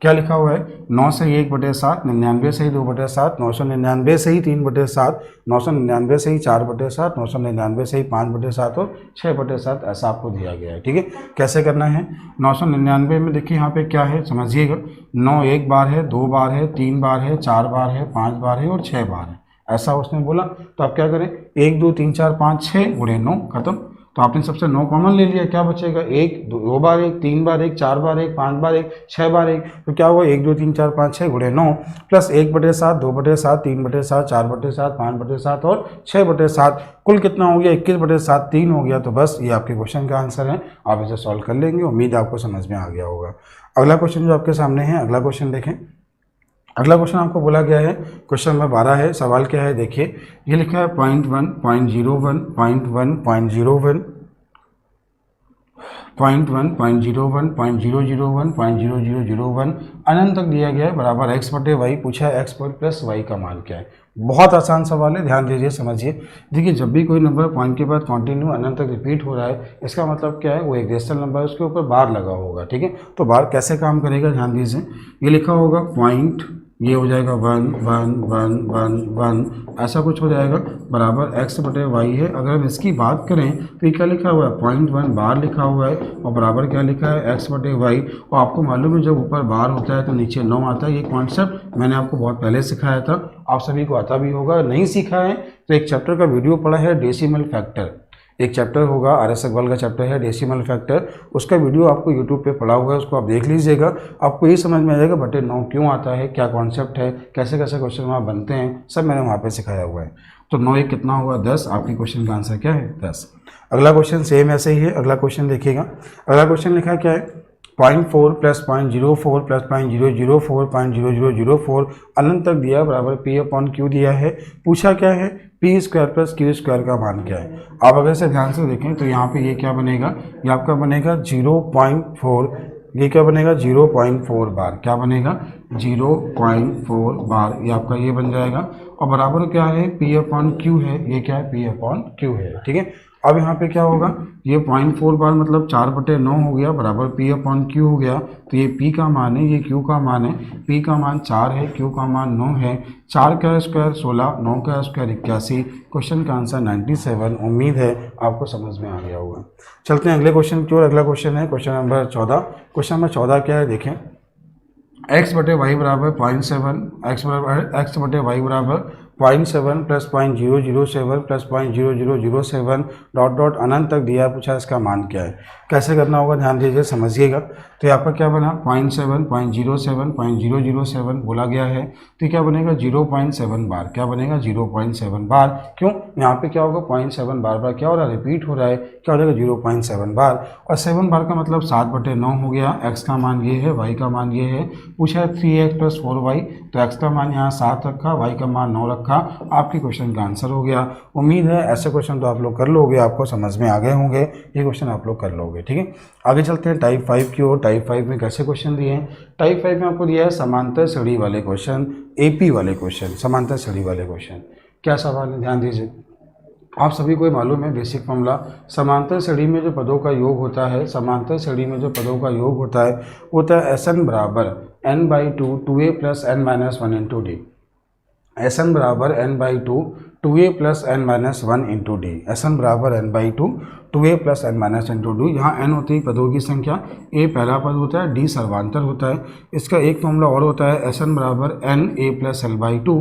क्या लिखा हुआ है, 9 से 1/7, 99 से 2/7, 999 से 3/7, 999 से 4/7, 999 से 5/7 और 6/7, ऐसा आपको दिया गया है। ठीक है, कैसे करना है। 999 में देखिए यहाँ पे क्या है समझिएगा, 9 एक बार है, 2 बार है, 3 बार है, 4 बार है, 5 बार है और 6 बार है, ऐसा उसने बोला। तो आप क्या करें, 1 2 3 4 5 6 गुणे 9 खत्म। तो आपने सबसे 9 कॉमन ले लिया, क्या बचेगा, 1 2 बार 1, 3 बार 1, 4 बार 1, 5 बार 1, 6 बार 1। तो क्या हुआ, 1 2 3 4 5 6 गुणे 9 प्लस 1/7, 2/7, 3/7, 4/7, 5/7 और 6/7, कुल कितना हो गया, 21/7, 3 हो गया। तो बस ये आपके क्वेश्चन का आंसर है। आप इसे सॉल्व कर लेंगे, उम्मीद आपको समझ में आ गया होगा। अगला क्वेश्चन जो आपके सामने है, अगला क्वेश्चन देखें। अगला क्वेश्चन आपको बोला गया है, क्वेश्चन नंबर 12 है। सवाल क्या है देखिए, ये लिखा है 0.1, 0.01, 0.1, 0.01, 0.1, 0.01, 0.001, 0.0001 अनंत तक दिया गया है, बराबर x/y। पूछा है x प्लस y का मान क्या है। बहुत आसान सवाल है, ध्यान दीजिए, समझिए। देखिए जब भी कोई नंबर पॉइंट के बाद कंटिन्यू अनंत तक रिपीट हो रहा है, इसका मतलब क्या है, वो एक रेशनल नंबर है, उसके ऊपर बार लगा होगा। ठीक है, तो बार कैसे काम करेगा, ध्यान दीजिए। ये लिखा होगा पॉइंट, ये हो जाएगा 1 1 1 1 1, ऐसा कुछ हो जाएगा, बराबर x/y है। अगर हम इसकी बात करें तो ये क्या लिखा हुआ है, 0.1 बार लिखा हुआ है और बराबर क्या लिखा है, x/y। और आपको मालूम है जब ऊपर बार होता है तो नीचे 9 आता है। ये कॉन्सेप्ट मैंने आपको बहुत पहले सिखाया था, आप सभी को आता भी होगा। नहीं सीखा है तो एक चैप्टर का वीडियो पढ़ा है, डेसिमल फैक्टर, एक चैप्टर होगा, RS अग्रवाल का चैप्टर है डेसिमल फैक्टर, उसका वीडियो आपको यूट्यूब पे पड़ा हुआ है, उसको आप देख लीजिएगा। आपको ये समझ में आ जाएगा बटे 9 क्यों आता है, क्या कॉन्सेप्ट है, कैसे कैसे क्वेश्चन वहाँ बनते हैं, सब मैंने वहाँ पे सिखाया हुआ है। तो 9 1 कितना हुआ, 10। आपके क्वेश्चन का आंसर क्या है, 10। अगला क्वेश्चन सेम ऐसे ही है। अगला क्वेश्चन देखिएगा। अगला क्वेश्चन लिखा क्या है, 0.4 + 0.04 + 0.004 0.0004 अनंत तक दिया, बराबर P/Q दिया है। पूछा क्या है, P² + Q² का मान क्या है। आप अगर से ध्यान से देखें तो यहाँ पे ये क्या बनेगा, ये आपका बनेगा 0.4, ये क्या बनेगा 0.4 बार, क्या बनेगा 0.4 बार, ये आपका ये बन जाएगा। और बराबर क्या है, P/Q है, ये क्या है, P/Q है। ठीक है, अब यहाँ पे क्या होगा, ये 0.4 बार मतलब 4/9 हो गया, बराबर P/Q हो गया। तो ये P का मान है, ये Q का मान है। P का मान 4 है, Q का मान 9 है। 4 का स्क्वायर 16, 9 का स्क्वायर 81। क्वेश्चन का आंसर 97। उम्मीद है आपको समझ में आ गया होगा। चलते हैं अगले क्वेश्चन की ओर। अगला क्वेश्चन है क्वेश्चन नंबर 14। क्वेश्चन नंबर 14 क्या है देखें, x/y बराबर 0.7, x/y बराबर 0.7 + 0.007 + 0.0007 डॉट डॉट अनंत तक दिया, पूछा इसका मान क्या है। कैसे करना होगा, ध्यान दीजिए, समझिएगा। तो यहाँ पर क्या बना, 0.7, 0.07, 0.007 बोला गया है, तो क्या बनेगा 0.7 बार, क्या बनेगा 0.7 बार। क्यों, यहाँ पे क्या होगा, 0.7 बार बार क्या हो रहा है, रिपीट हो रहा है, क्या हो जाएगा 0.7 बार। और 7 बार का मतलब 7/9 हो गया। x का मान ये है, y का मान ये है। पूछा है 3x + 4y, तो x का मान यहाँ 7 रखा, y का मान 9 रखा, आपके क्वेश्चन का आंसर हो गया। उम्मीद है ऐसे क्वेश्चन तो आप लोग कर लोगे, आपको समझ में आ गए होंगे, ये क्वेश्चन आप लोग कर लोगे। ठीक है, आगे चलते हैं टाइप 5 की ओर। टाइप 5 में कैसे क्वेश्चन दिए हैं, टाइप 5 में आपको दिया है समांतर श्रेणी वाले क्वेश्चन, AP वाले क्वेश्चन, समांतर श्रेणी वाले क्वेश्चन। क्या सवाल है, ध्यान दीजिए। आप सभी को मालूम है बेसिक फॉर्मूला, समांतर श्रेणी में जो पदों का योग होता है, समांतर श्रेणी में जो पदों का योग होता है SN बराबर n/2 2a + n-1 × d। SN बराबर n/2 2a + n-1 × d। SN बराबर n/2 2a + n-1 × d। यहाँ n होती है पदों की संख्या, a पहला पद होता है, d सर्वांतर होता है। इसका एक फॉर्मूला और होता है, SN बराबर n_a + l/2।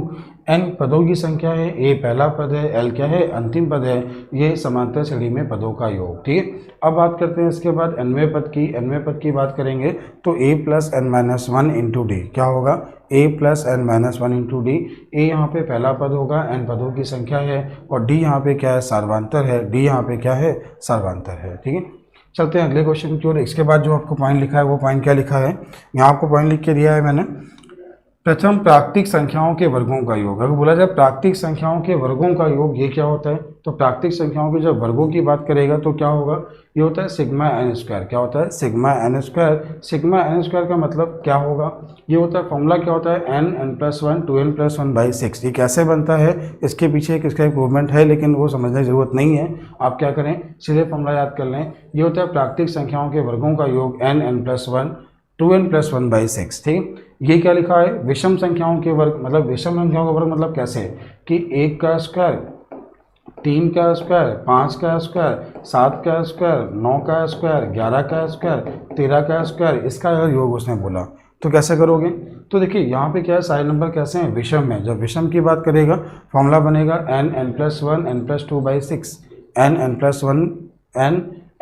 n पदों की संख्या है, a पहला पद है, l क्या है, अंतिम पद है। ये समांतर श्रेणी में पदों का योग। ठीक है, अब बात करते हैं इसके बाद nवें पद की बात करेंगे तो a + n-1 × d क्या होगा, a + n-1 × d। a यहाँ पे पहला पद होगा, n पदों की संख्या है, और d यहाँ पे क्या है, सर्वांतर है, d यहाँ पे क्या है, सर्वांतर है। ठीक है, चलते हैं अगले क्वेश्चन की ओर। इसके बाद जो आपको पॉइंट लिखा है वो पॉइंट क्या लिखा है, यहाँ आपको पॉइंट लिख के दिया है मैंने, प्रथम प्राकृतिक संख्याओं के वर्गों का योग। अगर बोला जाए प्राकृतिक संख्याओं के वर्गों का योग, ये क्या होता है, तो प्राकृतिक संख्याओं के जब वर्गों की बात करेगा तो क्या होगा, ये होता है सिग्मा एन स्क्वायर। क्या होता है, sigma N square. Sigma N square का मतलब क्या होगा, ये होता है फॉर्मूला क्या होता है, N N plus one 2n+1/6। ये कैसे बनता है, इसके पीछे एक इसका इम्प्रूवमेंट है, लेकिन वो समझने की जरूरत नहीं है। आप क्या करें, सीधे फॉर्मूला याद कर लें। ये होता है प्राकृतिक संख्याओं के वर्गों का योग n n+1 2n+1/6। ठीक, ये क्या लिखा है, विषम संख्याओं के वर्ग। मतलब विषम संख्याओं का वर्ग मतलब कैसे कि 1 का स्क्वायर, 3 का स्क्वायर, 5 का स्क्वायर, 7 का स्क्वायर, 9 का स्क्वायर, 11 का स्क्वायर, 13 का स्क्वायर, इसका अगर योग उसने बोला तो कैसे करोगे। तो देखिए यहाँ पे क्या है, सारे नंबर कैसे हैं, विषम है। जब विषम की बात करेगा फॉर्मूला बनेगा n n+1 n+2/6, n n+1 n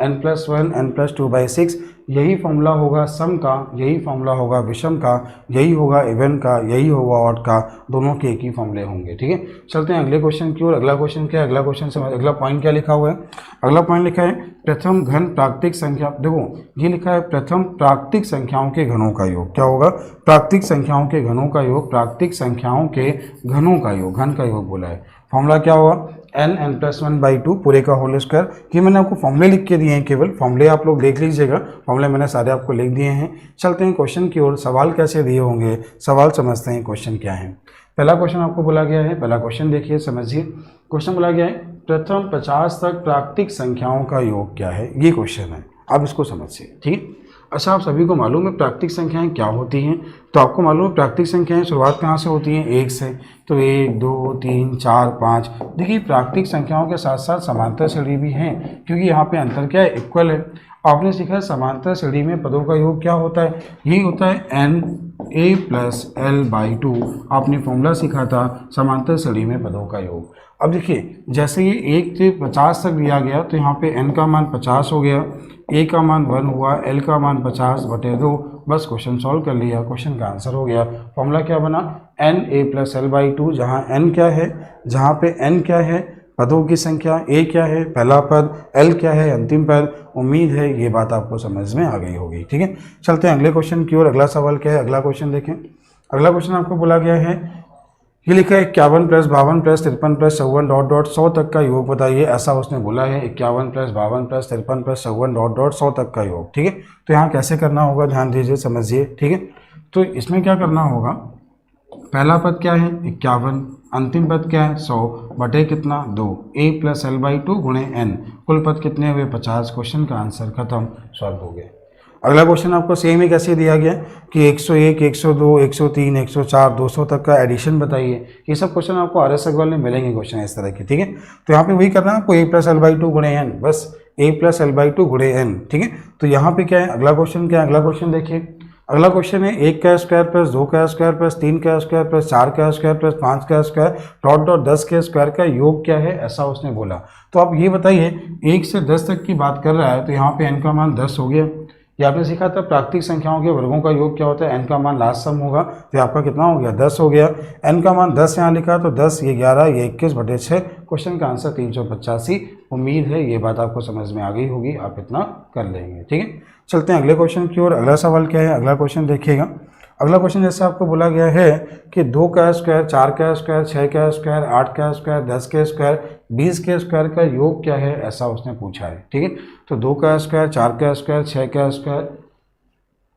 n+1 n+2/6। यही फॉर्मूला होगा सम का, यही फॉर्मूला होगा विषम का, यही होगा इवन का, यही होगा ऑड का, दोनों के एक ही फॉर्मूले होंगे। ठीक है, चलते हैं अगले क्वेश्चन की ओर। अगला क्वेश्चन क्या है, अगला क्वेश्चन से अगला पॉइंट क्या लिखा हुआ है, अगला पॉइंट लिखा है प्रथम घन प्राकृतिक संख्या। देखो ये लिखा है प्रथम प्राकृतिक संख्याओं के घनों का योग। क्या होगा, प्राकृतिक संख्याओं के घनों का योग, प्राकृतिक संख्याओं के घनों का योग, घन का योग बोला है। फॉर्मूला क्या होगा, n n+1/2 पूरे का होल स्क्वायर। ये मैंने आपको फॉर्मूले लिख के दिए हैं, केवल फॉर्मूले आप लोग देख लीजिएगा, फॉर्मूले मैंने सारे आपको लिख दिए हैं। चलते हैं क्वेश्चन की ओर। सवाल कैसे दिए होंगे, सवाल समझते हैं क्वेश्चन क्या है। पहला क्वेश्चन आपको बोला गया है, पहला क्वेश्चन देखिए समझिए। क्वेश्चन बोला गया है प्रथम 50 तक प्राकृतिक संख्याओं का योग क्या है, ये क्वेश्चन है। आप इसको समझिए। ठीक है, अच्छा आप सभी को मालूम है प्राकृतिक संख्याएं क्या होती हैं, तो आपको मालूम है प्राकृतिक संख्याएं शुरुआत कहाँ से होती हैं, 1 से। तो 1 2 3 4 5। देखिए प्राकृतिक संख्याओं के साथ साथ समांतर श्रेणी भी हैं, क्योंकि यहाँ पे अंतर क्या है, इक्वल है। आपने सीखा है समांतर श्रेणी में पदों का योग क्या होता है, यही होता है na+l/2। आपने फॉर्मूला सीखा था समांतर श्रेणी में पदों का योग। अब देखिए जैसे ये 1 से 50 तक दिया गया, तो यहाँ पे n का मान 50 हो गया, a का मान 1 हुआ, l का मान 50/2। बस क्वेश्चन सॉल्व कर लिया, क्वेश्चन का आंसर हो गया। फॉर्मूला क्या बना, na+l/2, जहाँ n क्या है, जहाँ पे n क्या है पदों की संख्या, a क्या है पहला पद, l क्या है अंतिम पद। उम्मीद है ये बात आपको समझ में आ गई होगी। ठीक है, चलते हैं अगले क्वेश्चन की ओर। अगला सवाल क्या है, अगला क्वेश्चन देखें। अगला क्वेश्चन आपको बोला गया है, ये लिखा है 51 + 52 + 53 + 54 ... 100 तक का योग बताइए। ऐसा उसने बोला है 51 + 52 + 53 + 54 ... 100 तक का योग। ठीक है, तो यहाँ कैसे करना होगा, ध्यान दीजिए समझिए। ठीक है, तो इसमें क्या करना होगा, पहला पद क्या है 51, अंतिम पद क्या है 100 बटे कितना 2, a+l/2 × n। कुल पद कितने हुए 50। क्वेश्चन का आंसर खत्म, सॉल्व हो गया। अगला क्वेश्चन आपको सेम ही कैसे दिया गया कि 101 102 103 104 200 तक का एडिशन बताइए। ये सब क्वेश्चन आपको RS अग्रवाल में मिलेंगे क्वेश्चन इस तरह के। ठीक है, तो यहाँ पे वही करना है आपको, a+l/2 × n, बस a+l/2 × n। ठीक है, तो यहाँ पे क्या है, अगला क्वेश्चन क्या है, अगला क्वेश्चन देखिए। अगला क्वेश्चन है 1 का स्क्वायर + 2 का स्क्वायर + 3 का स्क्वायर + 4 का स्क्वायर + 5 का स्क्वायर ... 10 के स्क्वायर का योग क्या है, ऐसा उसने बोला। तो आप ये बताइए 1 से 10 तक की बात कर रहा है, तो यहाँ पे n का मान 10 हो गया। ये आपने सीखा था प्राकृतिक संख्याओं के वर्गों का योग क्या होता है, n का मान लास्ट सम होगा, तो आपका कितना हो गया 10 हो गया। n का मान 10 यहाँ लिखा, तो 10 ये 11 ये 21/6। क्वेश्चन का आंसर 385। उम्मीद है ये बात आपको समझ में आ गई होगी, आप इतना कर लेंगे। ठीक है, चलते हैं अगले क्वेश्चन की ओर। अगला सवाल क्या है, अगला क्वेश्चन देखिएगा। अगला क्वेश्चन जैसे आपको बोला गया है कि 2 का स्क्वायर 4 का स्क्वायर 6 का स्क्वायर 8 का स्क्वायर 10 के स्क्वायर 20 के स्क्वायर का योग क्या है, ऐसा उसने पूछा है। ठीक है, तो 2 का स्क्वायर 4 का स्क्वायर 6 का स्क्वायर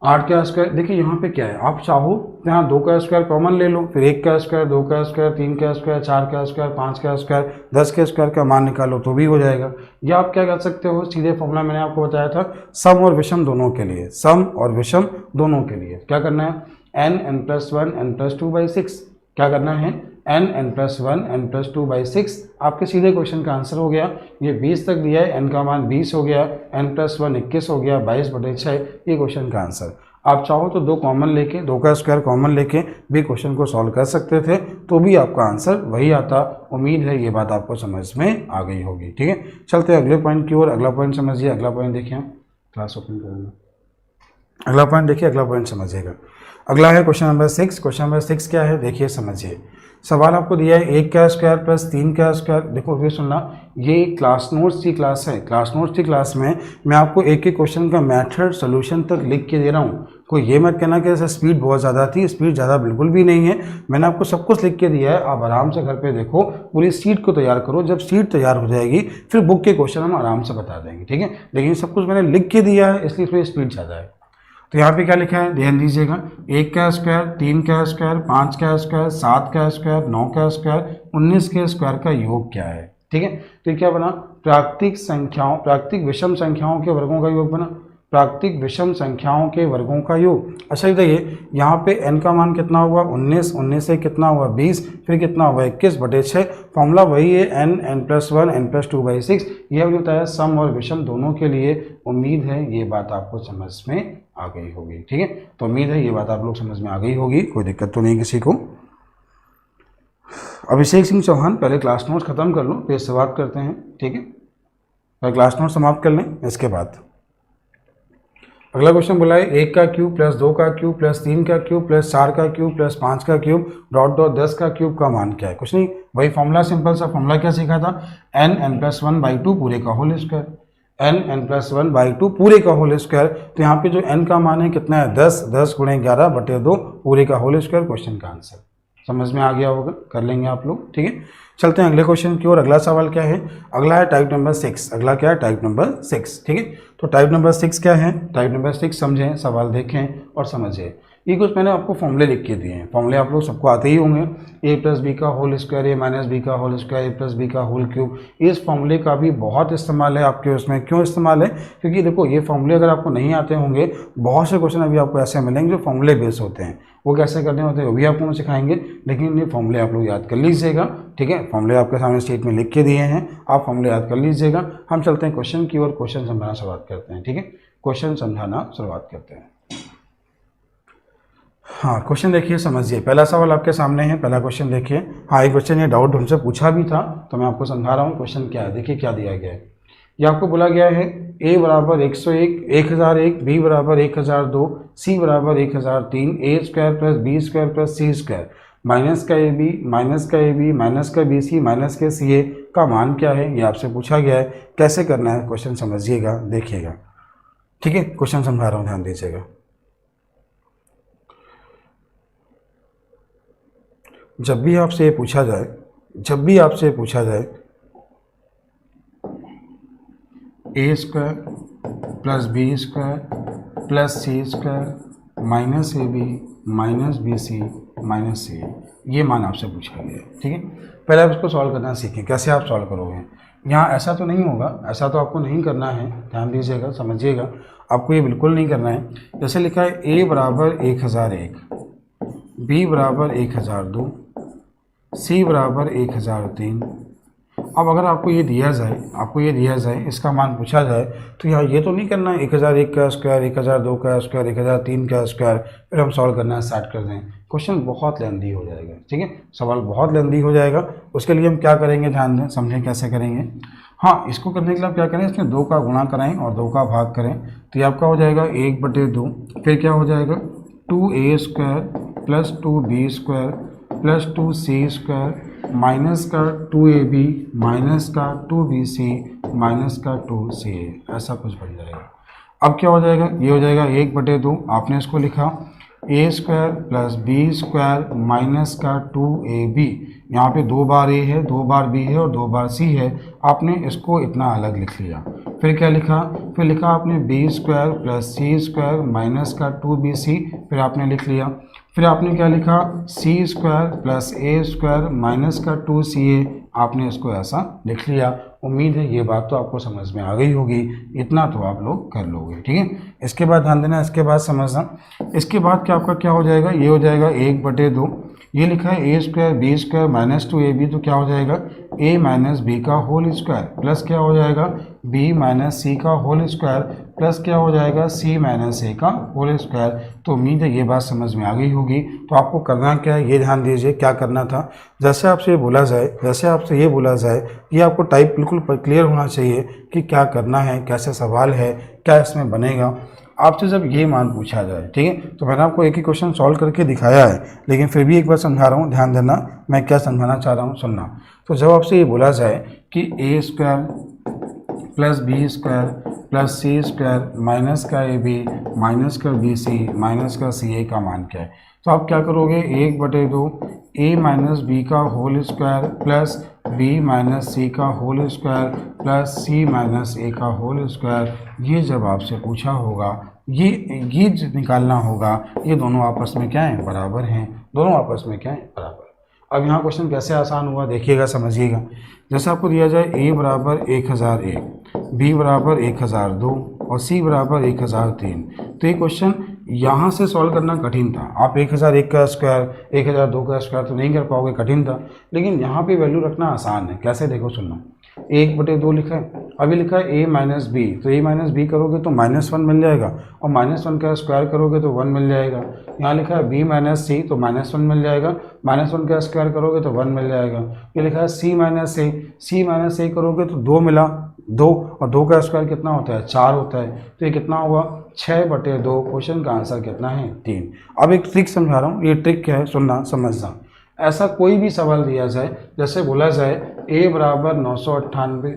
8 का स्क्वायर। देखिए यहाँ पे क्या है, आप चाहो तो यहाँ 2 का स्क्वायर कॉमन ले लो, फिर 1 का स्क्वायर 2 का स्क्वायर 3 का स्क्वायर 4 का स्क्वायर 5 का स्क्वायर 10 के स्क्वायर का मान निकालो तो भी हो जाएगा। या आप क्या कर सकते हो, सीधे फॉर्मूला मैंने आपको बताया था सम और विषम दोनों के लिए, सम और विषम दोनों के लिए क्या करना है, n n+1 n+2/6। क्या करना है, n n+1 n+2/6। आपके सीधे क्वेश्चन का आंसर हो गया। ये 20 तक दिया है, n का मान 20 हो गया, n+1 21 हो गया, 22/6 ये क्वेश्चन का आंसर। आप चाहो तो 2 कॉमन लेके 2 का स्क्वायर कॉमन लेके भी क्वेश्चन को सॉल्व कर सकते थे, तो भी आपका आंसर वही आता। उम्मीद है ये बात आपको समझ में आ गई होगी। ठीक है, चलते हैं अगले पॉइंट की ओर। अगला पॉइंट समझिए, अगला पॉइंट देखिए, क्लास ओपन करूँगा। अगला पॉइंट देखिए, अगला पॉइंट समझिएगा। अगला है क्वेश्चन नंबर 6। क्वेश्चन नंबर 6 क्या है, देखिए समझिए। सवाल आपको दिया है 1 का स्क्वायर प्लस 3 का स्क्वायर। देखो फिर सुनना, ये क्लास नोट्स की क्लास है। क्लास नोट्स की क्लास में मैं आपको एक एक क्वेश्चन का मेथड सोल्यूशन तक लिख के दे रहा हूँ। कोई ये मत कहना कि ऐसा स्पीड बहुत ज़्यादा थी, स्पीड ज़्यादा बिल्कुल भी नहीं है। मैंने आपको सब कुछ लिख के दिया है, आप आराम से घर पे देखो, पूरी सीट को तैयार करो। जब सीट तैयार हो जाएगी फिर बुक के क्वेश्चन हम आराम से बता देंगे, ठीक है। लेकिन सब कुछ मैंने लिख के दिया है, इसलिए थोड़ी स्पीड ज़्यादा है। तो यहाँ पे क्या लिखा है, ध्यान दीजिएगा। 1 का स्क्वायर, 3 का स्क्वायर, 5 का स्क्वायर, 7 का स्क्वायर, 9 का स्क्वायर, 19 के स्क्वायर का योग क्या है, ठीक है। तो ये क्या बना, प्राकृतिक विषम संख्याओं के वर्गों का योग बना, प्राकृतिक विषम संख्याओं के वर्गों का योग। अच्छा बताइए, यहाँ पे n का मान कितना हुआ 19, 19 से कितना हुआ 20, फिर कितना हुआ 21/6। फॉर्मूला वही है n+1 n+2/6। ये हमने बताया सम और विषम दोनों के लिए। उम्मीद है ये बात आपको समझ में आ गई होगी, ठीक है। तो उम्मीद है ये बात आप लोग समझ में आ गई होगी, कोई दिक्कत तो नहीं किसी को। अभिषेक सिंह चौहान, पहले क्लास नोट्स खत्म कर लो फिर शुरुआत करते हैं, ठीक है। पहले क्लास नोट समाप्त कर लें, इसके बाद अगला क्वेश्चन बोला है 1 का क्यूब प्लस 2 का क्यूब प्लस 3 का क्यूब प्लस 4 का क्यूब प्लस 5 का क्यूब डॉट डॉट 10 का क्यूब का मान क्या है। कुछ नहीं, वही फॉर्मूला, सिंपल सा फॉर्मूला क्या सीखा था, n+1/2 पूरे का होल स्क्वायर, n+1/2 पूरे का होल स्क्वायर। तो यहाँ पे जो n का मान है कितना है 10, 10 × 11/2 पूरे का होल स्क्वायर। क्वेश्चन का आंसर समझ में आ गया होगा, कर लेंगे आप लोग, ठीक है। चलते हैं अगले क्वेश्चन की ओर। अगला सवाल क्या है, अगला है टाइप नंबर 6। अगला क्या है, टाइप नंबर 6, ठीक है। तो टाइप नंबर 6 क्या है, टाइप नंबर 6 समझें, सवाल देखें और समझिए। ये कुछ मैंने आपको फॉर्मूले लिख के दिए हैं। फॉर्मूले आप लोग सबको आते ही होंगे, a+b का होल स्क्वायर, a-b का होल स्क्वायर, a+b का होल क्यूब। इस फॉर्मूले का भी बहुत इस्तेमाल है आपके उसमें। क्यों इस्तेमाल है, क्योंकि देखो ये फॉर्मूले अगर आपको नहीं आते होंगे, बहुत से क्वेश्चन अभी आपको ऐसे मिलेंगे जो फॉर्मूले बेस्ड होते हैं। वो कैसे करने होते हैं वो भी आपको सिखाएंगे, लेकिन ये फॉर्मूले आप लोग याद कर लीजिएगा, ठीक है। फॉर्मूले आपके सामने स्टेट में लिख के दिए हैं, आप फॉर्मूले याद कर लीजिएगा। हम चलते हैं क्वेश्चन की ओर, क्वेश्चन समझाना शुरुआत करते हैं, ठीक है। क्वेश्चन समझाना शुरुआत करते हैं। हाँ, क्वेश्चन देखिए, समझिए। पहला सवाल आपके सामने है, पहला क्वेश्चन देखिए। हाँ, एक क्वेश्चन ये डाउट हमसे पूछा भी था, तो मैं आपको समझा रहा हूँ क्वेश्चन क्या है। देखिए क्या दिया गया है, ये आपको बोला गया है a बराबर 101, 1001, b बराबर 1002, c बराबर 1003, a² plus b² plus c² minus का ab, माइनस का ab, माइनस का bc, माइनस के ca का मान क्या है, ये आपसे पूछा गया है। कैसे करना है क्वेश्चन समझिएगा, देखिएगा, ठीक है। क्वेश्चन समझा रहा हूँ, ध्यान दीजिएगा। जब भी आपसे पूछा जाए a² plus b² plus c² minus ab minus bc minus ca, ये मान आपसे पूछा गया है, ठीक है। पहले आप इसको सॉल्व करना सीखें। कैसे आप सॉल्व करोगे, यहाँ ऐसा तो नहीं होगा, ऐसा तो आपको नहीं करना है, ध्यान दीजिएगा, समझिएगा। आपको ये बिल्कुल नहीं करना है। जैसे लिखा है a बराबर 1001, b बराबर 1002, c बराबर 1003। अब अगर आपको ये दिया जाए, इसका मान पूछा जाए, तो यहाँ ये तो नहीं करना है 1001 का स्क्वायर, 1002 का स्क्वायर, 1003 का स्क्वायर, फिर हम सॉल्व करना स्टार्ट कर दें। क्वेश्चन बहुत लेंदी हो जाएगा, ठीक है, सवाल बहुत लेंदी हो जाएगा। उसके लिए हम क्या करेंगे, ध्यान दें, समझें कैसे करेंगे। हाँ, इसको करने के लिए आप क्या करें, इसमें 2 का गुणा कराएँ और 2 का भाग करें, तो ये आपका हो जाएगा 1/2। फिर क्या हो जाएगा 2a² plus 2b² plus 2c² minus का 2ab माइनस का 2bc माइनस का 2ca, ऐसा कुछ बन जाएगा। अब क्या हो जाएगा, ये हो जाएगा 1/2। आपने इसको लिखा a² प्लस b² माइनस का 2ab। यहाँ पे 2 बार a है, 2 बार b है और 2 बार c है। आपने इसको इतना अलग लिख लिया। फिर क्या लिखा, फिर लिखा आपने b² प्लस c² माइनस का 2bc, फिर आपने लिख लिया। फिर आपने क्या लिखा c² प्लस a² माइनस का 2ca, आपने इसको ऐसा लिख लिया। उम्मीद है ये बात तो आपको समझ में आ गई होगी, इतना तो आप लोग कर लोगे, ठीक है। इसके बाद ध्यान देना, इसके बाद समझना। इसके बाद क्या आपका क्या हो जाएगा, ये हो जाएगा 1/2। ये लिखा है a² b² माइनस 2ab, तो क्या हो जाएगा a माइनस b का होल स्क्वायर प्लस क्या हो जाएगा b माइनस c का होल स्क्वायर प्लस क्या हो जाएगा c माइनस a का होल स्क्वायर। तो उम्मीद है ये बात समझ में आ गई होगी। तो आपको करना क्या है, ये ध्यान दीजिए क्या करना था। जैसे आपसे ये बोला जाए, ये आपको टाइप बिल्कुल क्लियर होना चाहिए कि क्या करना है, कैसे सवाल है, क्या इसमें बनेगा। आपसे जब ये मान पूछा जाए, ठीक है, तो मैंने आपको एक ही क्वेश्चन सॉल्व करके दिखाया है, लेकिन फिर भी एक बार समझा रहा हूँ, ध्यान देना मैं क्या समझाना चाह रहा हूँ, सुनना। तो जब आपसे ये बोला जाए कि A square plus B square plus C square minus का ए बी माइनस का बी सी माइनस का सी ए का मान क्या है, तो आप क्या करोगे, 1/2 ए माइनस बी का whole square plus B minus C का whole square plus C minus A का होल स्क्वायर। ये जब आपसे पूछा होगा, ये निकालना होगा, ये दोनों आपस में क्या है, बराबर हैं, दोनों आपस में क्या है, बराबर। अब यहाँ क्वेश्चन कैसे आसान हुआ देखिएगा, समझिएगा। जैसे आपको दिया जाए a बराबर 1001, b बराबर 1002 और c बराबर 1003, तो ये क्वेश्चन यहाँ से सॉल्व करना कठिन था। आप 1001 का स्क्वायर 1002 का स्क्वायर तो नहीं कर पाओगे, कठिन था, लेकिन यहाँ पे वैल्यू रखना आसान है। कैसे, देखो सुनना, 1/2 लिखा है, अभी लिखा है a माइनस बी, तो a माइनस बी करोगे तो -1 मिल जाएगा, और -1 का स्क्वायर करोगे तो 1 मिल जाएगा। यहाँ लिखा है b माइनस सी, तो -1 मिल जाएगा, -1 का स्क्वायर करोगे तो 1 मिल जाएगा। ये लिखा है c माइनस ए करोगे तो 2 मिला, 2 और 2 का स्क्वायर कितना होता है, 4 होता है, तो ये कितना हुआ 6/2। क्वेश्चन का आंसर कितना है, 3। अब एक ट्रिक समझा रहा हूँ, ये ट्रिक क्या है, सुनना समझना। ऐसा कोई भी सवाल दिया जाए, जैसे बोला जाए a बराबर 998,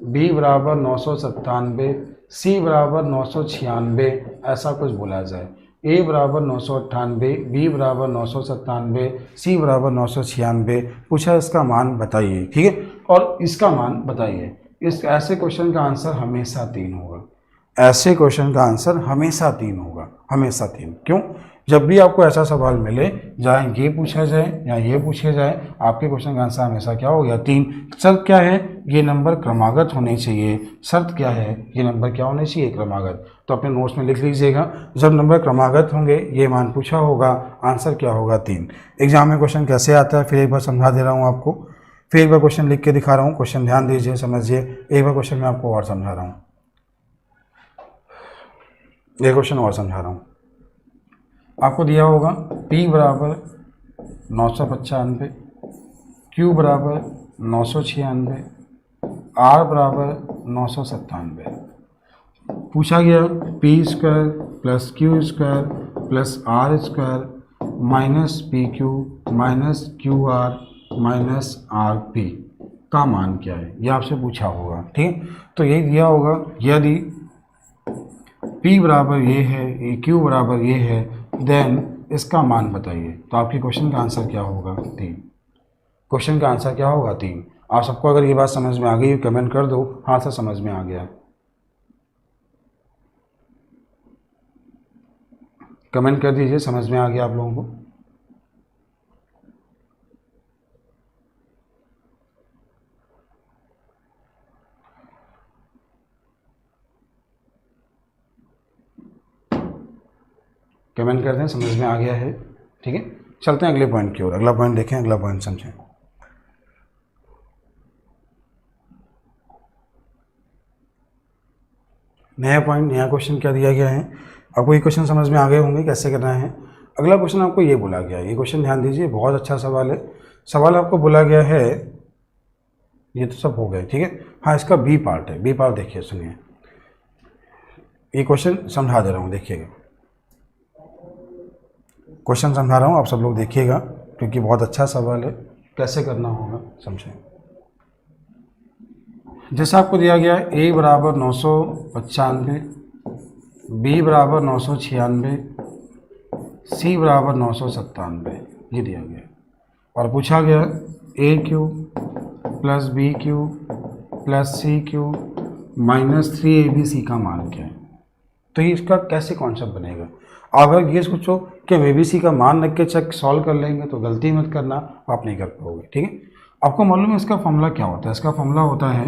b बराबर 997, c बराबर 996, ऐसा कुछ बोला जाए, a बराबर 998, b बराबर 997, c बराबर 996, पूछा इसका मान बताइए, ठीक है, और इसका मान बताइए। इस ऐसे क्वेश्चन का आंसर हमेशा 3 होगा, ऐसे क्वेश्चन का आंसर हमेशा 3 होगा, हमेशा 3। क्यों, जब भी आपको ऐसा सवाल मिले, चाहे ये पूछा जाए या ये पूछा जाए, आपके क्वेश्चन का आंसर हमेशा क्या हो गया, 3। शर्त क्या है, ये नंबर क्रमागत होने चाहिए। शर्त क्या है, ये नंबर क्या होने चाहिए, क्रमागत। तो अपने नोट्स में लिख लीजिएगा, जब नंबर क्रमागत होंगे, ये मान पूछा होगा, आंसर क्या होगा, 3। एग्जाम में क्वेश्चन कैसे आता है फिर एक बार समझा दे रहा हूँ आपको, फिर एक बार क्वेश्चन लिख के दिखा रहा हूँ, क्वेश्चन ध्यान दीजिए, समझिए। एक बार क्वेश्चन मैं आपको और समझा रहा हूँ, ये क्वेश्चन और समझा रहा हूँ। आपको दिया होगा p बराबर 995, q बराबर 996, r बराबर 997। पूछा गया p square plus Q square plus R square minus P Q minus Q R minus R P का मान क्या है, ये आपसे पूछा होगा, ठीक। तो ये दिया होगा, यदि p बराबर ये है, q बराबर ये है, देन इसका मान बताइए। तो आपके क्वेश्चन का आंसर क्या होगा, 3। क्वेश्चन का आंसर क्या होगा, 3। आप सबको अगर ये बात समझ में आ गई, कमेंट कर दो, हाँ सर समझ में आ गया। कमेंट कर दीजिए, समझ में आ गया आप लोगों को। कमेंट कर दें, समझ में आ गया है, ठीक है। चलते हैं अगले पॉइंट की ओर, अगला पॉइंट देखें, अगला पॉइंट समझें। नया पॉइंट, नया क्वेश्चन क्या दिया गया है, आपको ये क्वेश्चन समझ में आ गए होंगे कैसे करना है। अगला क्वेश्चन आपको ये बोला गया है, ये क्वेश्चन ध्यान दीजिए, बहुत अच्छा सवाल है। सवाल आपको बोला गया है, ये तो सब हो गए, ठीक है। हाँ, इसका बी पार्ट है, बी पार्ट देखिए, सुनिए, ये क्वेश्चन समझा दे रहा हूँ, देखिएगा। क्वेश्चन समझा रहा हूँ, आप सब लोग देखिएगा, क्योंकि बहुत अच्छा सवाल है, कैसे करना होगा समझें। जैसा आपको दिया गया है a बराबर 995, b बराबर 996, c बराबर 997, ये दिया गया, और पूछा गया A cube plus B cube plus C cube minus 3abc का मान क्या है। तो ये इसका कैसे कॉन्सेप्ट बनेगा। अगर ये सोचो कि हम ABC का मान रख के चेक सॉल्व कर लेंगे तो गलती मत करना, आप नहीं कर पाओगे, ठीक है। आपको मालूम है इसका फॉर्मूला क्या होता है, इसका फॉर्मूला होता है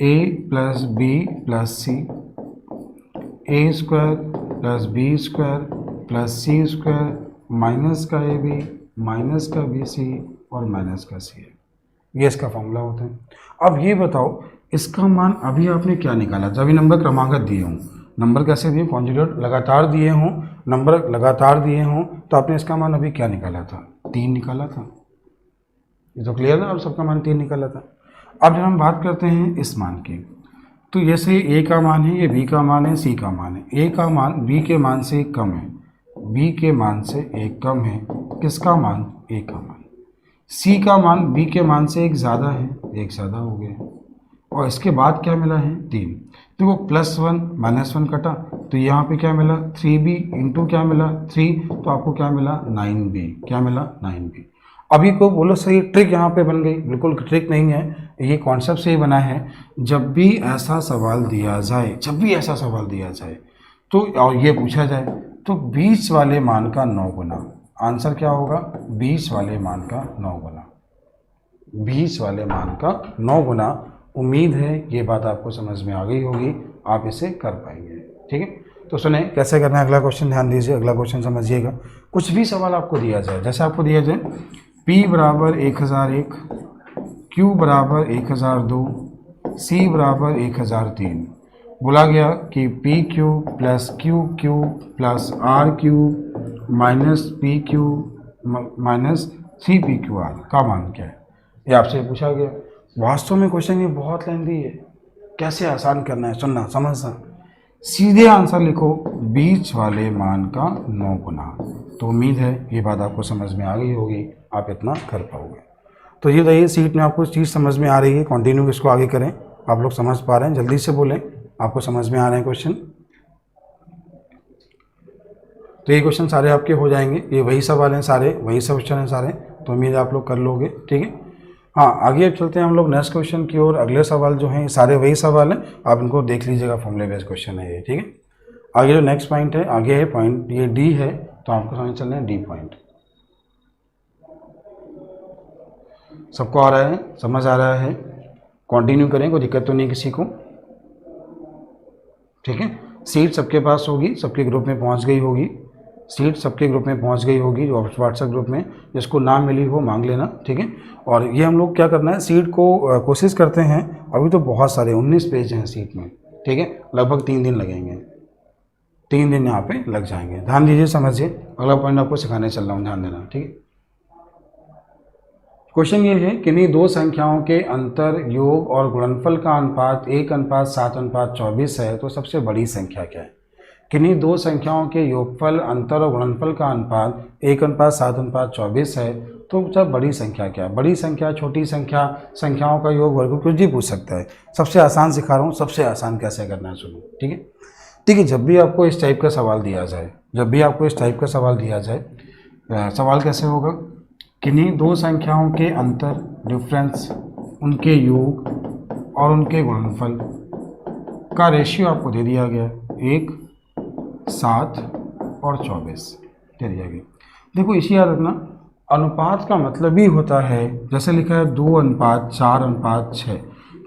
a plus B plus C, A square plus B square plus C square minus का ए बी माइनस का बी सी और माइनस का सी है, ये इसका फॉर्मूला होता है। अब ये बताओ इसका मान अभी आपने क्या निकाला, जब ये नंबर क्रमागत दिए हों, नंबर कैसे दिए, कॉन्जुगेट लगातार दिए हों, नंबर लगातार दिए हों, तो आपने इसका मान अभी क्या निकाला था, 3 निकाला था। ये तो क्लियर ना, अब सबका मान 3 निकाला था। अब जब हम बात करते हैं इस मान की, तो जैसे ए का मान है, ये बी का मान है, सी का मान है। ए का मान बी के मान से एक कम है, बी के मान से एक कम है, किसका मान? ए का मान। सी का मान बी के मान से एक ज़्यादा है, एक ज़्यादा हो गया। और इसके बाद क्या मिला है? 3। देखो +1 -1 कटा, तो यहाँ पे क्या मिला? 3b इंटू क्या मिला? 3, तो आपको क्या मिला? 9b। क्या मिला? 9b। अभी को बोलो सही ट्रिक यहाँ पे बन गई? बिल्कुल ट्रिक नहीं है, ये कॉन्सेप्ट से ही बना है। जब भी ऐसा सवाल दिया जाए, जब भी ऐसा सवाल दिया जाए तो, और ये पूछा जाए तो 20 वाले मान का 9 गुना। आंसर क्या होगा? 20 वाले मान का 9 गुना। 20 वाले मान का 9 गुना। उम्मीद है ये बात आपको समझ में आ गई होगी, आप इसे कर पाएंगे। ठीक है, तो सुने कैसे करना है। अगला क्वेश्चन ध्यान दीजिए, अगला क्वेश्चन समझिएगा। कुछ भी सवाल आपको दिया जाए, जैसे आपको दिया जाए P बराबर 1001, Q बराबर 1002, C बराबर 1003। बोला गया कि PQ plus QQ plus RQ minus PQ minus 3PQR का मान क्या है, ये आपसे पूछा गया। वास्तव में क्वेश्चन ये बहुत लेंथी है, कैसे आसान करना है, सुनना समझना। सीधे आंसर लिखो 20 वाले मान का 9 गुना। तो उम्मीद है ये बात आपको समझ में आ गई होगी, आप इतना कर पाओगे। तो ये रही सीट में आपको चीज़ समझ में आ रही है। कंटिन्यू इसको आगे करें, आप लोग समझ पा रहे हैं, जल्दी से बोलें, आपको समझ में आ रहे हैं क्वेश्चन। तो ये क्वेश्चन सारे आपके हो जाएंगे, ये वही सवाल हैं सारे, वही सब क्वेश्चन हैं सारे, तो उम्मीद आप लोग कर लोगे। ठीक है, हाँ आगे अब चलते हैं हम लोग नेक्स्ट क्वेश्चन की ओर। अगले सवाल जो हैं सारे वही सवाल हैं, आप इनको देख लीजिएगा, फॉर्मूले बेस्ड क्वेश्चन है ये। ठीक है, आगे जो नेक्स्ट पॉइंट है, आगे है पॉइंट ये डी है, तो आपको समझ चलना है डी पॉइंट। सबको आ रहा है, समझ आ रहा है? कंटिन्यू करें, कोई दिक्कत तो नहीं किसी को? ठीक है, सीट सबके पास होगी, सबके ग्रुप में पहुंच गई होगी, सीट सबके ग्रुप में पहुंच गई होगी, जो व्हाट्सएप ग्रुप में जिसको नाम मिली हो मांग लेना। ठीक है, और ये हम लोग क्या करना है, सीट को कोशिश करते हैं। अभी तो बहुत सारे 19 पेज हैं सीट में। ठीक है, लगभग 3 दिन लगेंगे, 3 दिन यहाँ पे लग जाएंगे। ध्यान दीजिए, समझिए, अगला पॉइंट आपको सिखाने चल रहा हूँ, ध्यान देना। ठीक है, क्वेश्चन ये है, किन्हीं दो संख्याओं के अंतर, योग और गुणनफल का अनुपात 1:7:24 है, तो सबसे बड़ी संख्या क्या है? किन्हीं दो संख्याओं के योगफल, अंतर और गुणनफल का अनुपात 1:7:24 है, तो सब बड़ी संख्या क्या है? बड़ी संख्या, छोटी संख्या, संख्याओं का योग, वर्ग, कुछ भी पूछ सकता है। सबसे आसान सिखा रहा हूँ, सबसे आसान कैसे करना है सुनो। ठीक है, ठीक है, जब भी आपको इस टाइप का सवाल दिया जाए, जब भी आपको इस टाइप का सवाल दिया जाए, सवाल कैसे होगा? किन्हीं दो संख्याओं के अंतर, डिफरेंस, उनके योग और उनके गुणनफल का रेशियो आपको दे दिया गया, 1, 7 और 24 दे दिया गया। देखो इसी याद रखना, अनुपात का मतलब ही होता है, जैसे लिखा है 2:4:6,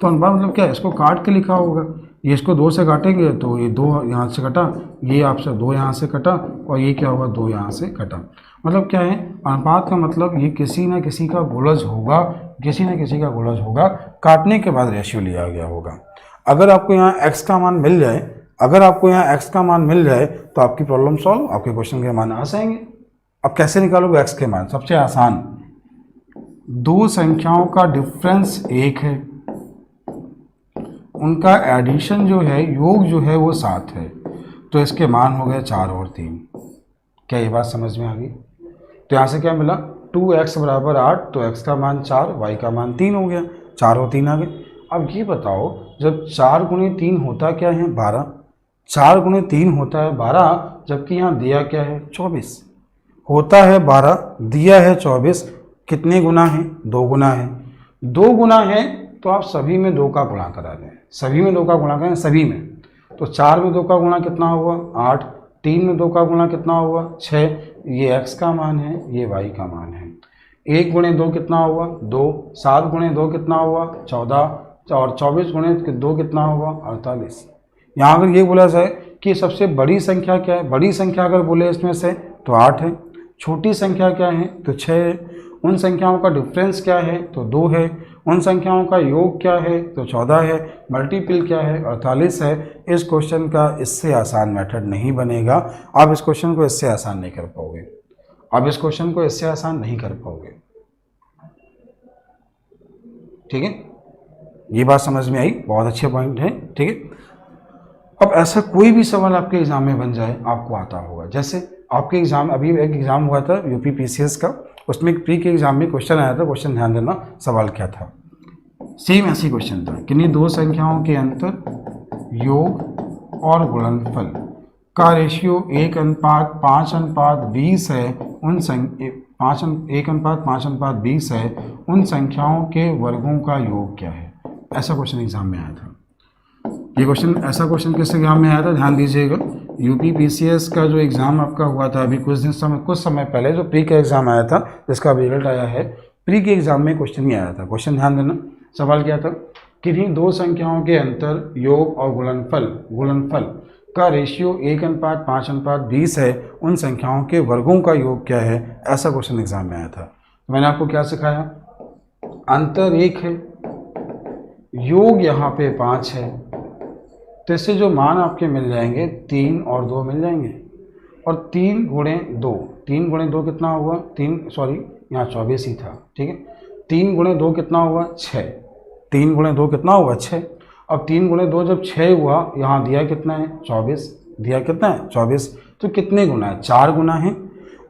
तो अनुपात मतलब क्या है? इसको काट के लिखा होगा, ये इसको 2 से काटेंगे तो ये 2 यहाँ से कटा, ये आपसे 2 यहाँ से कटा, और ये क्या होगा? 2 यहाँ से कटा। मतलब क्या है? अनुपात का मतलब ये किसी न किसी का गुणज होगा, किसी न किसी का गुणज होगा, काटने के बाद रेशियो लिया गया होगा। अगर आपको यहाँ x का मान मिल जाए, अगर आपको यहाँ x का मान मिल जाए तो आपकी प्रॉब्लम सॉल्व, आपके क्वेश्चन के मान आ जाएंगे। अब कैसे निकालोगे x के मान? सबसे आसान, दो संख्याओं का डिफरेंस 1 है, उनका एडिशन जो है, योग जो है वो 7 है, तो इसके मान हो गए 4 और 3। क्या ये बात समझ में आ गई? तो यहाँ से क्या मिला? 2x बराबर 8, तो x का मान 4, y का मान 3 हो गया, 4 और 3 आ गए। अब ये बताओ, जब 4 गुणे 3 होता क्या है? 12। 4 गुणे 3 होता है 12, जबकि यहाँ दिया क्या है? 24 होता है 12, दिया है 24, कितने गुना है? 2 गुना है। 2 गुना है तो आप सभी में 2 का गुणा करा दें, सभी में 2 का गुणा करें, सभी में। तो 4 में 2 का गुणा कितना हुआ? 8। 3 में 2 का गुणा कितना हुआ? 6। ये x का मान है, ये y का मान है। 1 गुणे 2 कितना हुआ? 2। 7 गुणे 2 कितना हुआ? 14। और 24 गुणे 2 कितना हुआ? 48। यहाँ अगर ये बोला जाए कि सबसे बड़ी संख्या क्या है, बड़ी संख्या अगर बोले इसमें से तो 8 है। छोटी संख्या क्या है? तो 6 है। उन संख्याओं का डिफरेंस क्या है? तो 2 है। उन संख्याओं का योग क्या है? तो 14 है। मल्टीपल क्या है? 48 है। इस क्वेश्चन का इससे आसान मेथड नहीं बनेगा, आप इस क्वेश्चन को इससे आसान नहीं कर पाओगे, आप इस क्वेश्चन को इससे आसान नहीं कर पाओगे। ठीक है, ये बात समझ में आई? बहुत अच्छे पॉइंट है। ठीक है। अब ऐसा कोई भी सवाल आपके एग्जाम में बन जाए आपको आता होगा। जैसे आपके एग्जाम, अभी एक एग्जाम हुआ था यूपी पीसीएस का, उसमें प्री के एग्जाम में क्वेश्चन आया था। क्वेश्चन ध्यान देना, सवाल क्या था, सेम ऐसी क्वेश्चन था, किन्हीं दो संख्याओं के अंतर योग और गुणनफल का रेशियो 1:5:20 है, उन 1:5:20 है, उन संख्याओं के वर्गों का योग क्या है। ऐसा क्वेश्चन एग्जाम में आया था। ये क्वेश्चन, ऐसा क्वेश्चन किस एग्जाम में आया था, ध्यान दीजिएगा। यूपी पीसीएस का जो एग्ज़ाम आपका हुआ था अभी कुछ समय पहले, जो प्री का एग्ज़ाम आया था जिसका अभी रिजल्ट आया है, प्री के एग्ज़ाम में क्वेश्चन ही आया था। क्वेश्चन ध्यान देना, सवाल क्या था, किन्हीं दो संख्याओं के अंतर योग और गुणनफल का रेशियो 1:5:20 है, उन संख्याओं के वर्गों का योग क्या है। ऐसा क्वेश्चन एग्जाम में आया था। तो मैंने आपको क्या सिखाया, अंतर 1 है, योग यहाँ पे 5 है, तो इससे जो मान आपके मिल जाएंगे 3 और 2 मिल जाएंगे। और 3 गुणे 2 कितना हुआ, 3 सॉरी यहाँ 24 ही था, ठीक है। 3 गुणे 2 कितना हुआ, 6। 3 गुणे 2 कितना हुआ, 6। अब 3 गुणे 2 जब 6 हुआ, यहाँ दिया कितना है, 24, दिया कितना है, 24। तो कितने गुना है, 4 गुना है।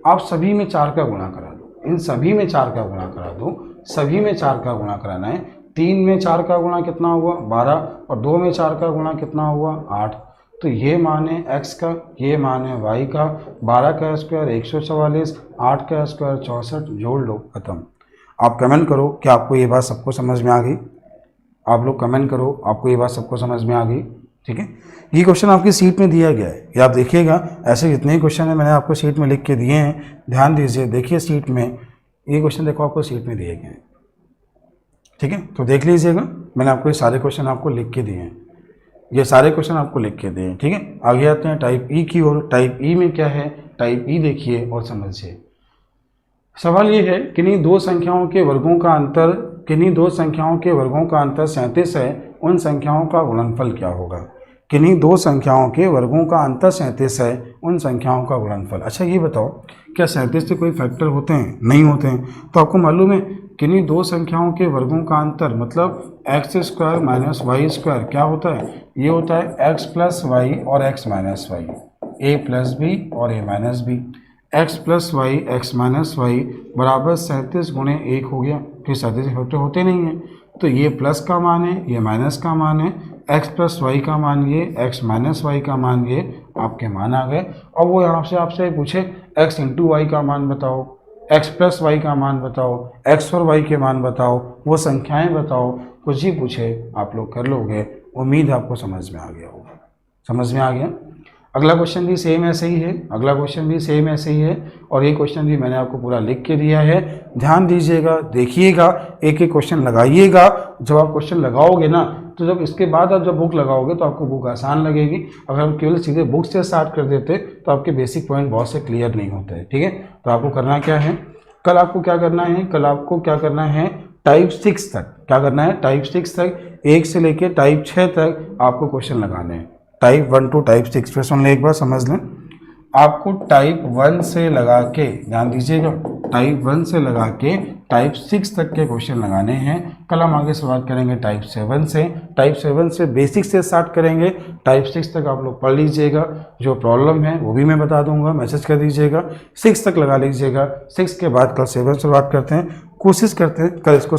आप सभी में 4 का गुणा करा दो, इन सभी में 4 का गुणा करा दो, सभी में 4 का गुणा कराना है। 3 में 4 का गुणा कितना हुआ, 12, और 2 में 4 का गुणा कितना हुआ, 8। तो ये मान है x का, ये मान है y का। 12 का स्क्वायर 144, 8 का स्क्वायर 64, जोड़ लो, खत्म। आप कमेंट करो कि आपको ये बात सबको समझ में आ गई। आप लोग कमेंट करो आपको ये बात सबको समझ में आ गई, ठीक है। ये क्वेश्चन आपकी सीट में दिया गया है, ये आप देखिएगा। ऐसे जितने ही क्वेश्चन है मैंने आपको सीट में लिख के दिए हैं, ध्यान दीजिए। देखिए सीट में ये क्वेश्चन देखो आपको सीट में दिए गए हैं, ठीक है। तो देख लीजिएगा, मैंने आपको ये सारे क्वेश्चन आपको लिख के दिए हैं, ये सारे क्वेश्चन आपको लिख के दिए हैं, ठीक है। आगे आते हैं टाइप ई की ओर। टाइप ई में क्या है, टाइप ई देखिए और समझिए। सवाल ये है, किन्हीं दो संख्याओं के वर्गों का अंतर 37 है, उन संख्याओं का गुणनफल क्या होगा। किन्हीं दो संख्याओं के वर्गों का अंतर 37 है, उन संख्याओं का गुणनफल। अच्छा ये बताओ, क्या 37 से कोई फैक्टर होते हैं, नहीं होते हैं। तो आपको मालूम है किन्हीं दो संख्याओं के वर्गों का अंतर मतलब x² - y² क्या होता है, ये होता है x + y और x - y, a + b और a - b। x + y x - y बराबर 37 × 1 हो गया, कि 37 फैक्टर होते नहीं हैं। तो ये प्लस का मान है, ये माइनस का मान है, x + y का मान ये, x - y का मान ये, आपके मान आ गए। और वो यहाँ से आपसे पूछे x × y का मान बताओ, x + y का मान बताओ, x और y के मान बताओ, वो संख्याएं बताओ, कुछ ही पूछे आप लोग कर लोगे। उम्मीद आपको समझ में आ गया होगा, समझ में आ गया। अगला क्वेश्चन भी सेम ऐसे ही है, अगला क्वेश्चन भी सेम ऐसे ही है, और ये क्वेश्चन भी मैंने आपको पूरा लिख के दिया है। ध्यान दीजिएगा, देखिएगा, एक एक क्वेश्चन लगाइएगा। जब आप क्वेश्चन लगाओगे ना, तो जब इसके बाद आप जब बुक लगाओगे तो आपको बुक आसान लगेगी। अगर हम केवल सीधे बुक से स्टार्ट कर देते तो आपके बेसिक पॉइंट बहुत से क्लियर नहीं होते, ठीक है। तो आपको करना क्या है, कल आपको क्या करना है, कल आपको क्या करना है, टाइप 6 तक क्या करना है, टाइप 6 तक, 1 से लेकर टाइप 6 तक आपको क्वेश्चन लगाने हैं। टाइप 1 to टाइप 6 फिर सुन ले एक बार, समझ लें। आपको टाइप 1 से लगा के, ध्यान दीजिएगा, टाइप 1 से लगा के टाइप 6 तक के क्वेश्चन लगाने हैं। कल हम आगे शुरुआत करेंगे टाइप 7 से। टाइप 7 से बेसिक से स्टार्ट करेंगे, टाइप 6 तक आप लोग पढ़ लीजिएगा। जो प्रॉब्लम है वो भी मैं बता दूंगा, मैसेज कर दीजिएगा। 6 तक लगा लीजिएगा, 6 के बाद कल 7 शुरुआत करते हैं। कोशिश करते हैं कल इसको